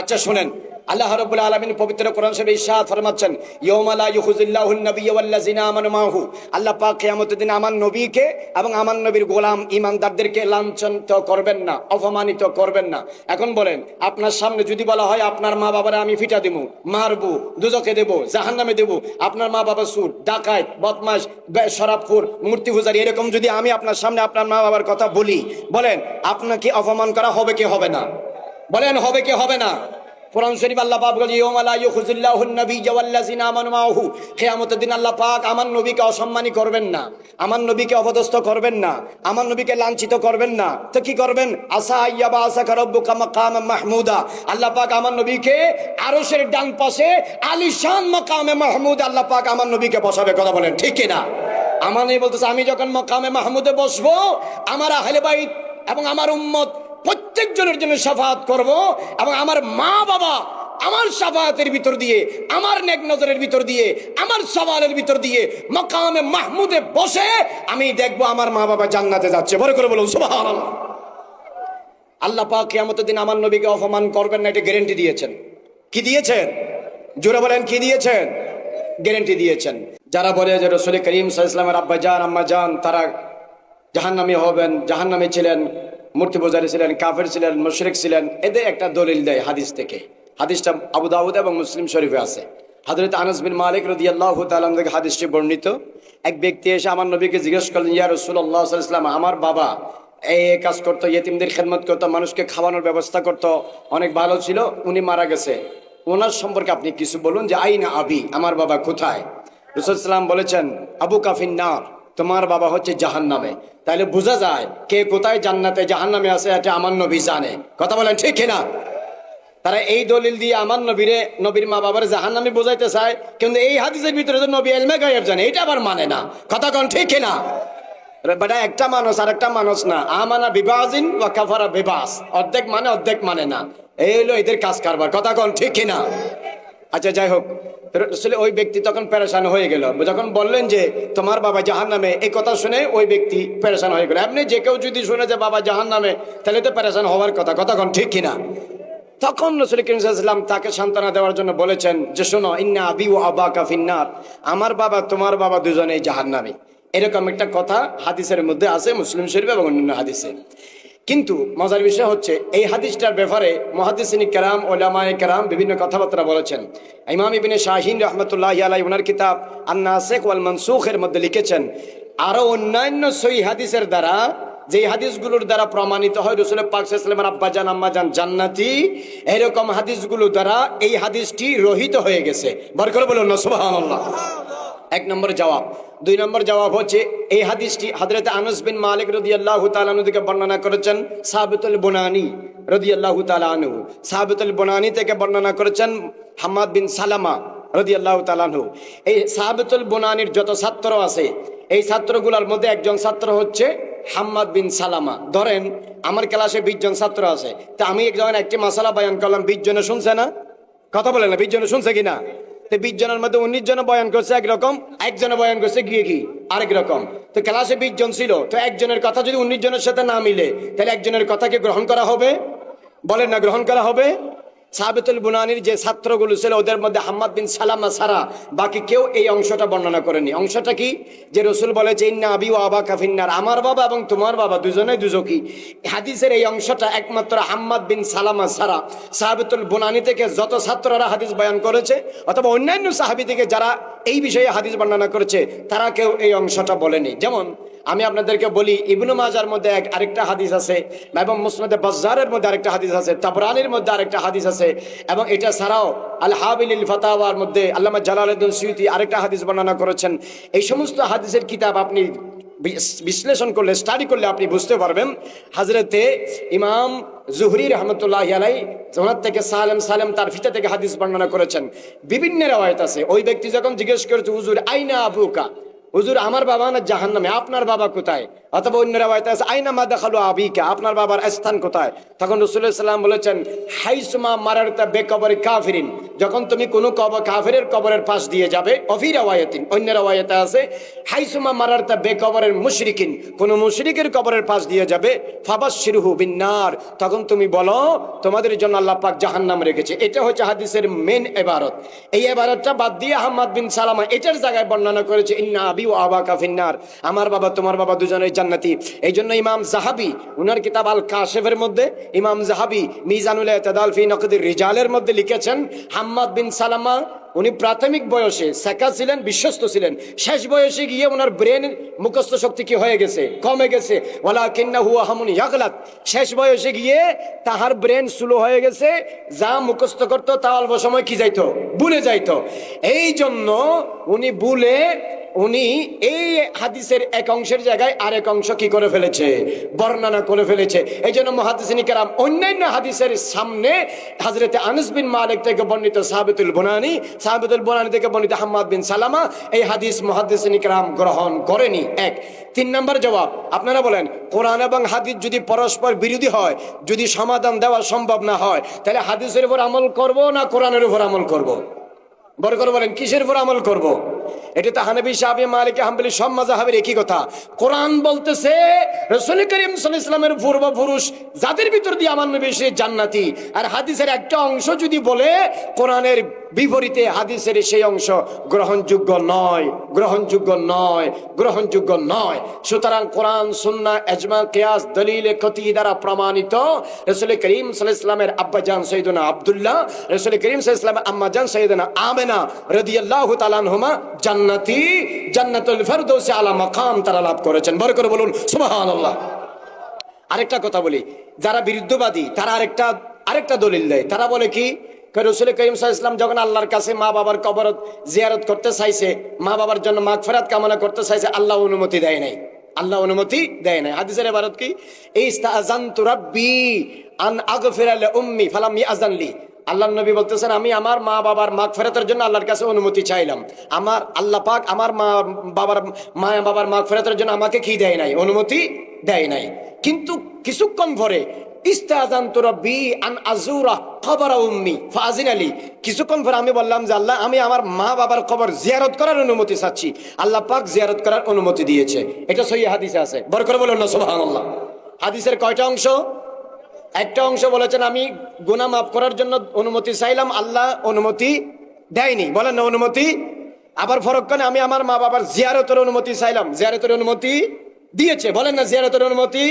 আচ্ছা শুনেন, আল্লাহ রাব্বুল আলামিন পবিত্র কোরআন শরীফে ইরশাদ ফরমাচ্ছেন, ইয়াউমা লা ইউখিযুল্লাহুন নাবিয়্যা ওয়াল্লাযিনা আমানু মাহু, আল্লাহ পাক কিয়ামতের দিন আমার নবীকে এবং আমার নবীর গোলাম ঈমানদারদেরকে লাঞ্ছনিত করবেন না, অপমানিত করবেন না। এখন বলেন, আপনার সামনে যদি বলা হয় আপনার মা বাবারে আমি ফিটা দেব, মারবো, দুজকে দেব, জাহান্নামে দেব, আপনার মা বাবা সুদ, ডাকাত, বদমাশ, শরাবখোর, মূর্তি পূজারী, এরকম যদি আমি আপনার সামনে আপনার মা বাবার কথা বলি, বলেন আপনাকে অপমান করা হবে কি হবে না? বলেন হবে কি হবে না? কোরআন শরীফ আল্লাহ পাক বলে ইয়াউমা লা ইউখিজুল্লাহুন নাবিয়্যা ওয়াল্লাযিনা আমানু মাআহু, কিয়ামতের দিন আল্লাহ পাক আমার নবীকে অসম্মানী করবেন না, আমার নবীকে অপদস্থ করবেন না, আমার নবীকে লাঞ্ছিত করবেন না। তো কি করবেন? আসা আইয়াবা আসাকা রাব্বুকা মাকামান মাহমুদা, আল্লাহ পাক আমার নবীকে আরশের ডান পাশে আলিশান মাকামে মাহমুদ আল্লাহ পাক আমার নবীকে বসাবে। কথা বলেন ঠিক কি না? আমার নবী বলতেছে আমি যখন মাকামে মাহমুদে বসবো, আমার আহলে বাইত এবং আমার উম্মত প্রত্যেকজনের জন্য শাফাআত করব, এবং আমার মা বাবা আমার শাফাআতের ভিতর দিয়ে, আমার নেক নজরের ভিতর দিয়ে, আমার সওয়ালের ভিতর দিয়ে মাকামে মাহমুদে বসে আমি দেখবো আমার মা বাবা জান্নাতে যাচ্ছে। বড় করে বলুন সুবহানাল্লাহ। আল্লাহ পাক কিয়ামতের দিন আমার নবীকে অপমান করবেন না, এটা গ্যারান্টি দিয়েছেন। কি দিয়েছেন? জোরে বলেন কি দিয়েছেন? গ্যারান্টি দিয়েছেন। যারা বলে যে রাসূল করিম সাল্লাল্লাহু আলাইহি ওয়াসাল্লামের আব্বা জান আম্মা জান তারা জাহান্নামী হবেন, জাহান্নামে ছিলেন, মূর্তি পূজারী ছিলেন, কাফের ছিলেন, মুশরিক ছিলেন, এদের একটা দলিল দেয় হাদিস থেকে। হাদিসটা আবু দাউদ এবং মুসলিম শরীফে আছে। হযরত আনাস বিন মালিক রাদিয়াল্লাহু তাআলা থেকে হাদিসটি বর্ণিত। এক ব্যক্তি এসে আমার নবীকে জিজ্ঞেস করলেন, ইয়া রাসূলুল্লাহ সাল্লাল্লাহু আলাইহি ওয়াসাল্লাম, আমার বাবা এই কাজ করতো, ইয়েতিমদের খেদমত করতো, মানুষকে খাওয়ানোর ব্যবস্থা করতো, অনেক ভালো ছিল, উনি মারা গেছে, ওনার সম্পর্কে আপনি কিছু বলুন যে আইনা আবি, আমার বাবা কোথায়? রাসূল সাল্লাল্লাহু আলাইহি ওয়াসাল্লাম বলেছেন আবু কাফিন নার, তোমার বাবা হচ্ছে জাহান্নামে। তাহলে বোঝা যায় কে কোথায় জান্নাতে জাহান্নামে আছে এটা আমার নবী জানে। কথা বলেন ঠিক কিনা? তারা এই দলিল দিয়ে আমার নবীর মা বাবার জাহান্নামে বোঝাইতে চায়, কিন্তু এই হাদিসের ভিতরে তো নবী ইলমে গায়ব জানে, এটা আবার মানে না। কথা কোন ঠিক কিনা? বেটা একটা মানুষ আর একটা মানুষ না, আমানা বিবাজিন ওয়া কাফারা বিবাস, অর্ধেক মানে অর্ধেক মানে না, এই হলো এদের কাজ কারবার। কথা কোন ঠিক কিনা? আচ্ছা যাই হোক, আসলে ওই ব্যক্তি তখন পেরেশান হয়ে গেল। যখন বললেন যে তোমার বাবা জাহান্নামে, এই কথা শুনে ওই ব্যক্তি পেরেশান হয়ে গেল। এমনি যে কেউ যদি শুনে যে বাবা জাহান্নামে, তাহলে তো পেরেশান হওয়ার কথা। কথা কোন ঠিক কিনা? তখন রাসূল করিম সাল্লাল্লাহু আলাইহি ওয়াসাল্লাম তাকে সান্ত্বনা দেওয়ার জন্য বলেছেন যে শোনো, ইন্না আবি ওয়া আবাকা ফিন্নার, আমার বাবা তোমার বাবা দুজনেই জাহান্নামী। এরকম একটা কথা হাদিসের মধ্যে আছে, মুসলিম শরীফ এবং অন্যান্য হাদিসে। কিন্তু মজার বিষয় হচ্ছে এই হাদিসটার ব্যাপারে মুহাদ্দিসিন কেরাম, উলামায়ে কেরাম বিভিন্ন কথাবার্তা বলেছেন। ইমাম ইবনে শাহিন রাহমাতুল্লাহি আলাইহি ওনার কিতাব আন-নাসিখ ওয়াল মানসুখের মধ্যে লিখেছেন, আরো অন্যান্য সহিহ হাদিসের দ্বারা, যে হাদিসগুলোর দ্বারা প্রমাণিত হয় রাসূল পাক সাল্লাল্লাহু আলাইহি ওয়াসাল্লামের আব্বা জান আম্মা জান জান্নাতি, এরকম হাদিসগুলোর দ্বারা এই হাদিসটি রহিত হয়ে গেছে। বরকত বলুন না সুবহানাল্লাহ। এক নম্বর জবাব। দুই নম্বর জবাব হচ্ছে এই হাদিসটি হযরত আনাস বিন মালিক রাদিয়াল্লাহু তাআলা আনহু থেকে বর্ণনা করেছেন সাবিতুল বুনানি রাদিয়াল্লাহু তাআলা আনহু। সাবিতুল বুনানি থেকে বর্ণনা করেছেন হাম্মাদ বিন সালামা রাদিয়াল্লাহু তাআলা আনহু। এই সাবিতুল বুনানির যত ছাত্র আছে, এই ছাত্রগুলোর মধ্যে একজন ছাত্র হচ্ছে হাম্মাদ বিন সালামা। ধরেন আমার ক্লাসে 20 জন ছাত্র আছে, তা আমি একটি মাসালা বয়ান করলাম, 20 জনে শুনছে না? কথা বলে না, 20 জনে শুনছে কিনা? 20 জনের মধ্যে 19 জন বয়ান করছে একরকম, একজনে বয়ান করছে গিয়ে কি আরেক রকম। তো ক্লাসে 20 জন ছিল, তো একজনের কথা যদি 19 জনের সাথে না মিলে, তাহলে একজনের কথাকে গ্রহণ করা হবে? বলেন না, গ্রহণ করা হবে? সাবিতুল বুনানির যে ছাত্রগুলো ছিল ওদের মধ্যে হাম্মাদ বিন সালামা ছাড়া বাকি কেউ এই অংশটা বর্ণনা করেনি। অংশটা কি? যে রাসূল বলেছে ইন্না আবি ওয়া আবাকা ফিন্নার, আমার বাবা এবং তোমার বাবা দুজনেই দুজকি। হাদিসের এই অংশটা একমাত্র হাম্মাদ বিন সালামা ছাড়া সাবিতুল বুনানি থেকে যত ছাত্ররা হাদিস বয়ান করেছে অথবা অন্যান্য সাহাবী থেকে যারা এই বিষয়ে হাদিস বর্ণনা করেছে তারা কেউ এই অংশটা বলেনি। যেমন আমি আপনাদেরকে বলি, ইবনে মাজার মধ্যে আরেকটা হাদিস আছে, এবং মুসনাদে বাজ্জারের মধ্যে আরেকটা হাদিস আছে, তাবরানির মধ্যে আরেকটা হাদিস আছে, এবং এটা ছাড়াও আল হাবিলিল ফাতাওয়ার মধ্যে আল্লামা জালালউদ্দিন সুয়ুতী আরেকটা হাদিস বর্ণনা করেছেন। এই সমস্ত হাদিসের কিতাব আপনি বিশ্লেষণ করলে, স্টাডি করলে আপনি বুঝতে পারবেন হযরতে ইমাম জুহরি রাহমাতুল্লাহি আলাইহি ওনার থেকে সালেম তার ফিতা থেকে হাদিস বর্ণনা করেছেন। বিভিন্ন রওয়ায়াত আছে। ওই ব্যক্তি যখন জিজ্ঞেস করেছে হুজুর আইনা আবুকা, হুজুর আমার বাবা না জাহান্নামে, আপনার বাবা কোথায়? অথবা অন্য রাওয়ায়াতে আছে আইনা মা দাখালু আবিকা, আপনার বাবার স্থান কোথায়? তখন রাসূলুল্লাহ সাল্লাল্লাহু আলাইহি ওয়াসাল্লাম বলেছেন হাইসুমা মারারতা বেকবরি কাফিরিন, যখন তুমি কোনো কাফিরের কবরের পাশ দিয়ে যাবে। অফি রাওয়ায়াতিন, অন্য রাওয়ায়াতে আছে হাইসুমা মারারতা বেকবরের মুশরিকিন, কোন মুশরিকের কবরের পাশ দিয়ে যাবে, ফাবাশশিরহু বিন্নার, তখন তুমি বলো তোমাদের জন্য আল্লাহ পাক জাহান্নাম রেখেছে। এটা হচ্ছে হাদিসের মেন ইবারত। এই ইবারতটা বাদ দিয়ে হাম্মাদ বিন সালামা এটার জায়গায় বর্ণনা করেছে ইন্না আবি ওয়া আবাকা ফিন্নার, আমার বাবা তোমার বাবা দুজনেই জান্নাতি। এই জন্য ইমাম যাহাবি উনার কিতাব আল কাশিফের মধ্যে, ইমাম যাহাবি মিজানুল ইতিদাল ফি নকদির রিজালের মধ্যে লিখেছেন হাম্মাদ বিন সালামা উনি প্রাথমিক বয়সে শেখা ছিলেন, বিশ্বস্ত ছিলেন। শেষ বয়সে গিয়ে ওনার ব্রেন মুখস্থ শক্তি কি হয়ে গেছে, কমে গেছে। ওয়ালাকিন্নাহু আহামুন ইয়াগলাত, শেষ বয়সে গিয়ে তাহার ব্রেন স্লো হয়ে গেছে, যা মুখস্থ করতো তা অল্প সময় কি যাইতো, ভুলে যাইতো। এই জন্য উনি উনি এই হাদিসের এক অংশের জায়গায় আরেক অংশ কি করে ফেলেছে, বর্ণনা করে ফেলেছে। এই জন্য মুহাদ্দিসিন কেরাম অন্যান্য হাদিসের সামনে হযরতে আনাস বিন মালিক থেকে বর্ণিত সাহাবাতুল বুনানি থেকে বর্ণিত হাম্মাদ বিন সালামা, এই হাদিস মুহাদ্দিসিন কেরাম গ্রহণ করেনি। এক। 3 নম্বর জবাব, আপনারা বলেন কোরআন এবং হাদিস যদি পরস্পর বিরোধী হয়, যদি সমাধান দেওয়া সম্ভব না হয়, তাহলে হাদিসের উপর আমল করব না কোরআনের উপর আমল করব? বড় করে বলেন, কিসের উপর আমল করব? এটা তো হানাফি, শাফি, মালিকি, হাম্বলি সব মাযহাবের একই কথা। কোরআন বলতেছে রাসূল করিম সাল্লাল্লাহু আলাইহি ওয়াসাল্লামের পূর্বপুরুষ যাদের ভিতর দিয়ে আমার নবী সে জান্নাতি, আর হাদিসের একটা অংশ যদি বলে কোরআনের বিপরীতে, হাদিসের সেই অংশ গ্রহণযোগ্য নয়, গ্রহণযোগ্য নয়। সুতরাং কোরআন, সুন্নাহ, ইজমা, কিয়াস, দলিল, কতঈ দ্বারা প্রমাণিত রাসূল করিম সাল্লাল্লাহু আলাইহি ওয়াসাল্লামের আব্বাজান সাইয়্যিদুনা আব্দুল্লাহ, রাসূল করিম সাল্লাল্লাহু আলাইহি ওয়াসাল্লামের আম্মাজান সাইয়্যিদানা আমেনা রাদিয়াল্লাহু তাআলা আনহুমা জান্নাতি, জান্নাতুল ফেরদৌসে আলা মাকাম তারা লাভ করেছেন। বড় করে বলুন সুবহানাল্লাহ। আরেকটা কথা বলি, যারা বিরুদ্ধবাদী তারা আরেকটা দলিল দেয়। তারা বলে কি, রাসূল করিম সাল্লাল্লাহু আলাইহি ওয়াসাল্লাম যখন আল্লাহর কাছে মা বাবার কবর জিয়ারত করতে চাইছে, মা বাবার জন্য মাগফিরাত কামনা করতে চাইছে, আল্লাহ অনুমতি দেয় নাই, হাদিসের ইবারত কি, ইস্তাযানতু রাব্বি আন আগফিরা লি উম্মি ফালাম ইয়াযানলি। আল্লাহর নবী বলতেছেন, আমি আমার মা বাবার মাগফিরাতের জন্য আল্লাহর কাছে অনুমতি চাইলাম, আমার আল্লাহ পাক আমার মা বাবার মাগফিরাতের জন্য আমাকে কি দেয় নাই, অনুমতি দেয় নাই। কিন্তু কিছুক্ষণ পরে ইস্তাযানতু রাব্বি আন আযুরা কবর উম্মি ফাযিনা লি, কিছুক্ষণ পরে আমি বললাম যে আল্লাহ, আমি আমার মা বাবার কবর জিয়ারত করার অনুমতি চাচ্ছি, আল্লাহ পাক জিয়ারত করার অনুমতি দিয়েছে। এটা সহিহ হাদিসে আছে। বড় করে বলুন না সুবহানাল্লাহ। হাদিসের কয়টা অংশ? একটা অংশ বলেছেন আমি গুনাহ মাফ করার জন্য অনুমতি চাইলাম, আল্লাহ অনুমতি দেয়নি, বলেন না অনুমতি। আবার ফরকখানে আমি আমার মা বাবার জিয়ারতের অনুমতি চাইলাম, জিয়ারতের অনুমতি দিয়েছে, বলেন না জিয়ারতের অনুমতি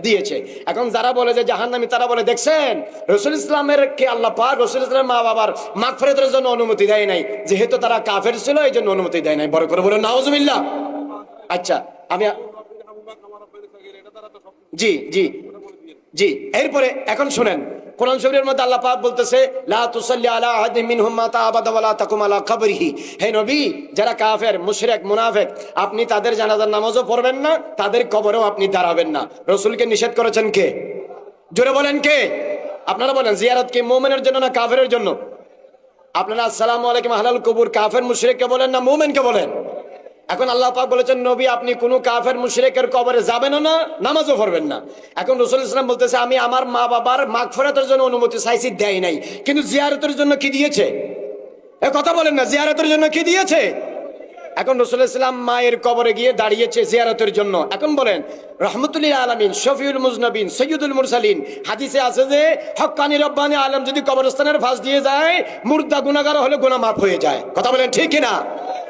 দিয়েছে। এখন যারা বলে যে জাহান্নামী, তারা বলে দেখছেন রাসূল ইসলামের কে আল্লাহ পাক রাসূল ইসলামের মা বাবার মাগফিরাতের জন্য অনুমতি দেয় নাই, যেহেতু তারা কাফের ছিল এই জন্য অনুমতি দেয় নাই। বড় করে বলুন নাউজুবিল্লাহ। আচ্ছা, আমি জি জি জি এরপরে এখন শুনেন, কোরআন শরীফের মধ্যে আল্লাহ পাক বলতেছে, লা তুসাল্লি আলা আহাদিন মিনহুম মাতা আবাদা ওয়ালা তাকুম আলা কবরিহি। হে নবী, যারা কাফের, মুশরিক, মুনাফিক, আপনি তাদের জানাজার নামাজও পড়বেন না, তাদের কবরেও আপনি দাঁড়াবেন না। রাসূলকে নিষেধ করেছেন কে? জোরে বলেন কে? আপনারা বলেন, জিয়ারত কি মুমিনের জন্য না কাফেরের জন্য? আপনারা আসসালামু আলাইকুম আহলাল কবর কাফের মুশরিককে বলেন না মুমিনকে বলেন? এখন আল্লাহ পাক বলেছেন, নবী আপনি কোনো কাফের মুশরিকের কবরে যাবেন না, নামাজও পড়বেন না। এখন রাসূল ইসলাম বলতেছে, আমি আমার মা বাবার মাগফিরাতের জন্য অনুমতি চাইছি, দেয় নাই, কিন্তু জিয়ারতের জন্য কি দিয়েছে? এ কথা বলেন না, জিয়ারতের জন্য কি দিয়েছে? এখন রাসূল ইসলাম মায়ের কবরে গিয়ে দাঁড়িয়েছে জিয়ারতের জন্য। এখন বলেন, রহমতুল্লিল আলামিন, শফিউল মুজনবিন, সৈয়দুল মুরসালিন, হাদিসে আছে যে হক্কানি রব্বানি আলম যদি কবরস্থানের ফাঁস দিয়ে যায়, মুর্দা গুনাহগার হলে গুনাহ মাফ হয়ে যায়। কথা বলেন ঠিক কিনা?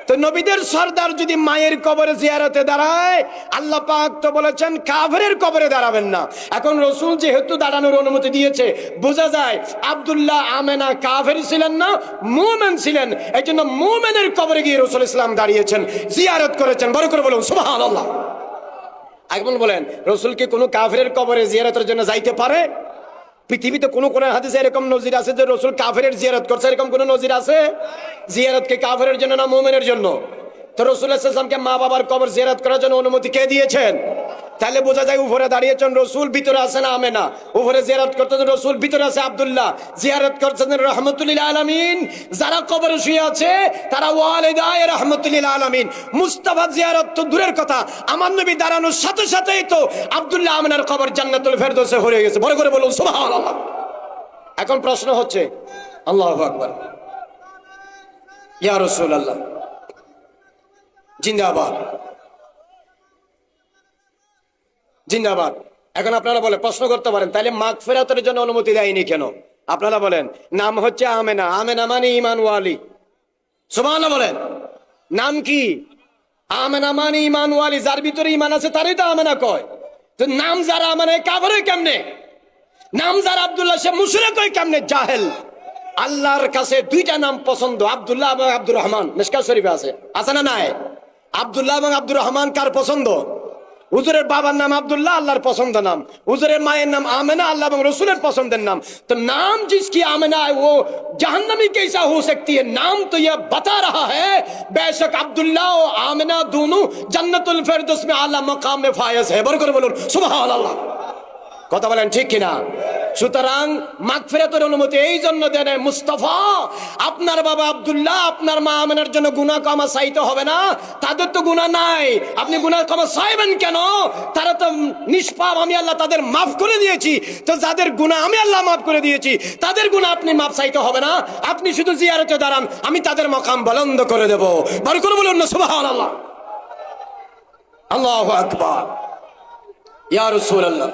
তো নবীদের সর্দার যদি মায়ের কবরে জিয়ারতে দাঁড়ায়, আল্লাহ পাক তো বলেছেন কাফেরের কবরে দাঁড়াবেন না। এখন রাসূল যেহেতু দাঁড়ানোর অনুমতি দিয়েছে, বোঝা যায় আব্দুল্লাহ আমেনা কাফের ছিলেন না, মুমিন ছিলেন। এই জন্য মুমিনের কবরে গিয়ে রাসূল ইসলাম দাঁড়িয়েছেন, জিয়ারত করেছেন। বড় করে বলুন সুবহানাল্লাহ। এখন বলেন, রাসূল কি কোনো কাফেরের কবরে জিয়ারতের জন্য যাইতে পারে? পৃথিবীতে কোন হাদিসে এরকম নজির আছে যে রাসূল কাফেরের জিয়ারত করছে, এরকম কোন নজির আছে? জিয়ারত কি কাফেরের জন্য না মুমিনের জন্য? তো রাসূল সাল্লাল্লাহু আলাইহি ওয়াসাল্লামকে মা বাবার কবর জিয়ারত করার জন্য অনুমতি কে দিয়েছেন? তাহলে বোঝা যায় উপরে দাঁড়িয়েছেন রাসূল, ভিতরে আছেন আমেনা। উপরে জিয়ারত করতেছেন রাসূল, ভিতরে আছে আব্দুল্লাহ। জিয়ারত করছেন রাহমাতুল্লিল আলামিন। যারা কবরে শুয়ে আছে তারা ওয়ালিদায়ে রাহমাতুল্লিল আলামিন। মুস্তাফা জিয়ারত তো দূরের কথা, আমার নবী দাঁড়ানোর সাথে সাথেই তো আব্দুল্লাহ আমেনার কবর জান্নাতুল ফেরদৌসে হয়ে গেছে। বড় করে বলুন সুবহানাল্লাহ। এখন প্রশ্ন হচ্ছে, আল্লাহু আকবার, ইয়া রাসূলুল্লাহ জিন্দাবাদ, জিন্দাবাদ। এখন আপনারা বলেন, প্রশ্ন করতে পারেন, তাহলে মাগফিরাতের জন্য অনুমতি দেয়নি কেন? আপনারা বলেন, নাম হচ্ছে আমেনা, আমেনা মানে ঈমান ওয়ালি। সুবহানাল্লাহ বলেন, নাম কি? আমেনা মানে ঈমান ওয়ালি, যার ভিতরে ঈমান আছে তারই তো আমেনা কয়। তো নাম যারা আমেনা কাফের কেমনে? নাম যারা আব্দুল্লাহ সে মুশরিক হয় কেমনে? জাহেল। আল্লাহর কাছে দুইটা নাম পছন্দ, আব্দুল্লাহ এবং আব্দুর রহমান। মিশকাত শরীফে আছে, আছে না নাই? আব্দুল্লাহ এবং আব্দুর রহমান কার পছন্দ? হুজুরের বাবার নাম আব্দুল্লাহ, আল্লাহর পছন্দ নাম। হুজুরের মায়ের নাম आमिना, अल्लाह এবং रसूलेर पसंदर नाम। तो नाम जिसकी आमिना है वो जहन्नमी कैसा हो सकती है? नाम तो यह बता रहा है बेशक अब्दुल्लाह और आमिना दोनों जन्नतुल फिरदौस में आला मकाम में फायज है। बरकर बोलুন সুবহানাল্লাহ। কথা বলেন ঠিক কিনা? সুতরাং মাগফিরাতের অনুমতি এই জন্য দেন মুস্তাফা, আপনার বাবা আব্দুল্লাহ আপনার মা আমিনার জন্য গুনাহ ক্ষমা চাইতে হবে না, তাদের তো গুনাহ নাই, আপনি গুনাহ ক্ষমা চাইবেন কেন? তারা তো নিষ্পাপ, আমি আল্লাহ তাদের মাফ করে দিয়েছি। তো যাদের গুনাহ আমি আল্লাহ মাফ করে দিয়েছি, তাদের গুনাহ আপনি মাফ চাইতে হবে না, আপনি শুধু জিয়ারতে দাঁড়ান, আমি তাদের মাকাম বুলন্দ করে দেব। বড় করে বলুন না সুবহানাল্লাহ। আল্লাহু আকবার। ইয়া রাসূলুল্লাহ।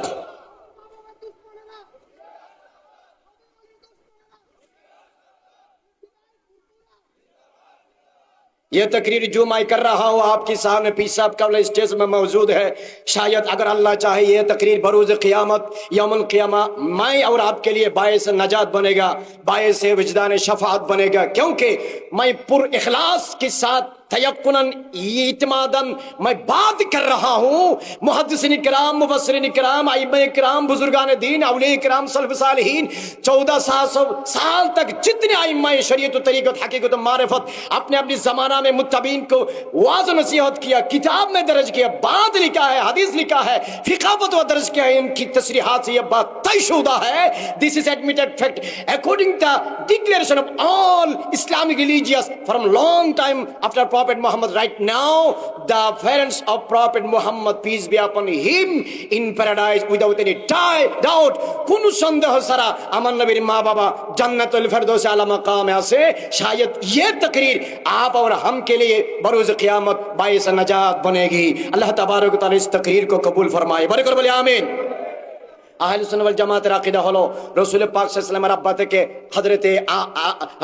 ये तकरीर जो मैं कर रहा हूँ आपके सामने पीर साहब का स्टेज में मौजूद है। शायद अगर अल्लाह चाहे ये तकरीर बरोज़ क़ियामत यौमुल क़ियामा मैं और आपके लिए बायस नजात बनेगा, बायस विजदान शफाअत बनेगा, क्योंकि मैं पुर इखलास के साथ तयक्कुनन इत्मादन मैं बात कर रहा हूँ। मुहद्दिसीन किराम, मुफस्सिरीन किराम, आइम्मा किराम, बुजुर्गान दीन, औलिया किराम, सल्फ़ सालिहीन 1400 साल तक जितने आइम्मा शरीयत तरीक़त हकीकत मारिफत अपने अपनी ज़माना में मुत्तबीन को वाज़ नसीहत किया, किताब में दर्ज किया, बात लिखा है, हदीस लिखा है, फ़िक़ावत व दर्ज किया है, इनकी तस्रीहात से यह बात तयशुदा है। This is admitted fact according the declaration of all Islamic religious from long time after Prophet Muhammad. Right now the parents of Prophet Muhammad peace be upon him in paradise without any doubt। কোন সন্দেহ ছাড়া আমার নবীর মা বাবা জান্নাতুল ফিরদৌস আলা মাকাম আছে। शायद ये तकरीर आप और हम के लिए बरोज़ क़ियामत बाइस नजात बनेगी। अल्लाह तबारक व तआला इस तकरीर को कबूल फरमाए। बरकर बोले आमीन। আহলে সুন্নাত ওয়াল জামাতের আকীদা হলো রাসূল পাক সাল্লাল্লাহু আলাইহি ওয়াসাল্লামের আব্বা থেকে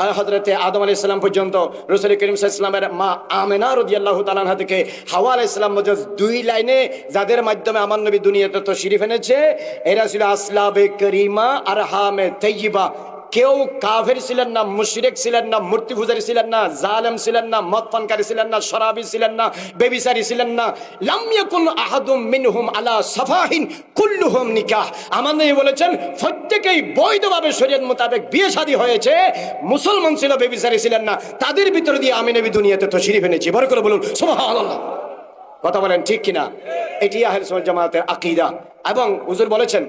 হযরতে আদম আলাইহিস সালাম পর্যন্ত, রাসূল করিম সাল্লাল্লাহু আলাইহি ওয়াসাল্লামের মা আমিনা রাদিয়াল্লাহু তাআলা আনহা থেকে হাওয়া আলাইহিস সালাম পর্যন্ত দুই লাইনে যাদের মাধ্যমে আমার নবী দুনিয়াতে তাশরীফ এনেছে, এরা ছিল আসলাবে করিমা আরহামে তাইয়্যিবা। কেউ কাফের ছিলেন না, মুশরিক ছিলেন না, মূর্তি পূজারী ছিলেন না, জালেম ছিলেন না, মদ পানকারী ছিলেন না, শরাবী ছিলেন না, বেবিচারী ছিলেন না। লাম ইয়াকুন আহাদুম মিনহুম আলা সাফাহিন কুল্লুহুম নিকাহ। আমার নবী বলেছেন প্রত্যেকেই বৈধভাবে শরীয়ত মোতাবেক বিয়ে শাদী হয়েছে। মুসলমান ছিল, বেবিচারী ছিলেন না, তাদের ভিতর দিয়ে আমি নবী দুনিয়াতে তাশরীফ এনেছি। বড় করে বলুন সুবহানাল্লাহ। কথা বলেন ঠিক কিনা? এটি আহলে সুন্নাত জামাতের আকীদা। এবং হুজুর বলেছেন,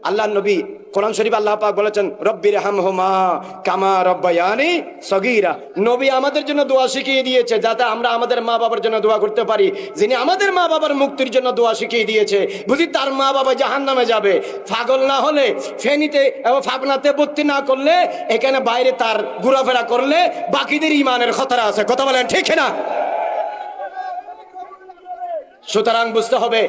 আল্লাহ নবী কোরআন শরীফ আল্লাহ পাক বলেছেন রব্বিরহামহুমা কামা রব্বায়ানি সগীরা। নবী আমাদের জন্য দোয়া শিখিয়ে দিয়েছে যাতে আমরা আমাদের মা বাবার জন্য দোয়া করতে পারি। যিনি আমাদের মা বাবার মুক্তির জন্য দোয়া শিখিয়ে দিয়েছে, বুঝি তার মা বাবা জাহান্নামে যাবে। পাগল না হলে, ফেনীতে এবং ফাবনাতে ভর্তি না করলে, এখানে বাইরে তার ঘোরাফেরা করলে বাকিদের ইমানের খতরা আছে। কথা বলেন ঠিক না? সুতরাং বুঝতে হবে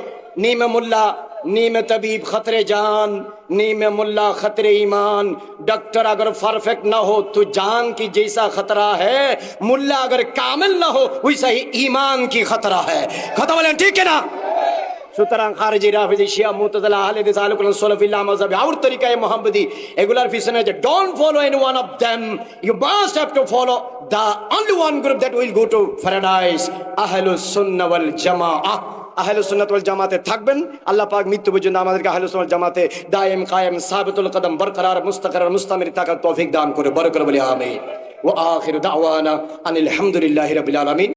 नीम मुल्ला नीम तबीब खतरे जान, नीम मुल्ला खतरे ईमान। डॉक्टर अगर परफेक्ट ना हो तो जान की जैसा खतरा है, मुल्ला अगर कामिल ना हो वैसा ही ईमान की खतरा है। खतरा बोलें ठीक है ना? সুতরাং খারিজি, রাফিজি, শিয়া, মুতাজিলা, আহলে হাদিস, আহলে কুরআন, সালাফিল্লাহ মাযহাব আর তরিকায়ে মুহাম্মদি, এগুলার পিছনে যে don't follow any one of them, you must have to follow the only one group that will go to paradise, আহলুস সুন্নাহ ওয়াল জামাআহ। আহলুস সুন্নাত ওয়াল জামাতে থাকবেন। আল্লাহ পাক মৃত্যু পর্যন্ত আমাদেরকে আহলুস সুন্নাত জামাতে দায়েম কায়েম সাবিতুল কদম বরকরার মুস্তাকরার মুস্তামির থাকার তৌফিক দান করে। বরকত বলি আমিন। ওয়া আখিরু দাওয়ানা আনিল হামদুলিল্লাহি রাব্বিল আলামিন।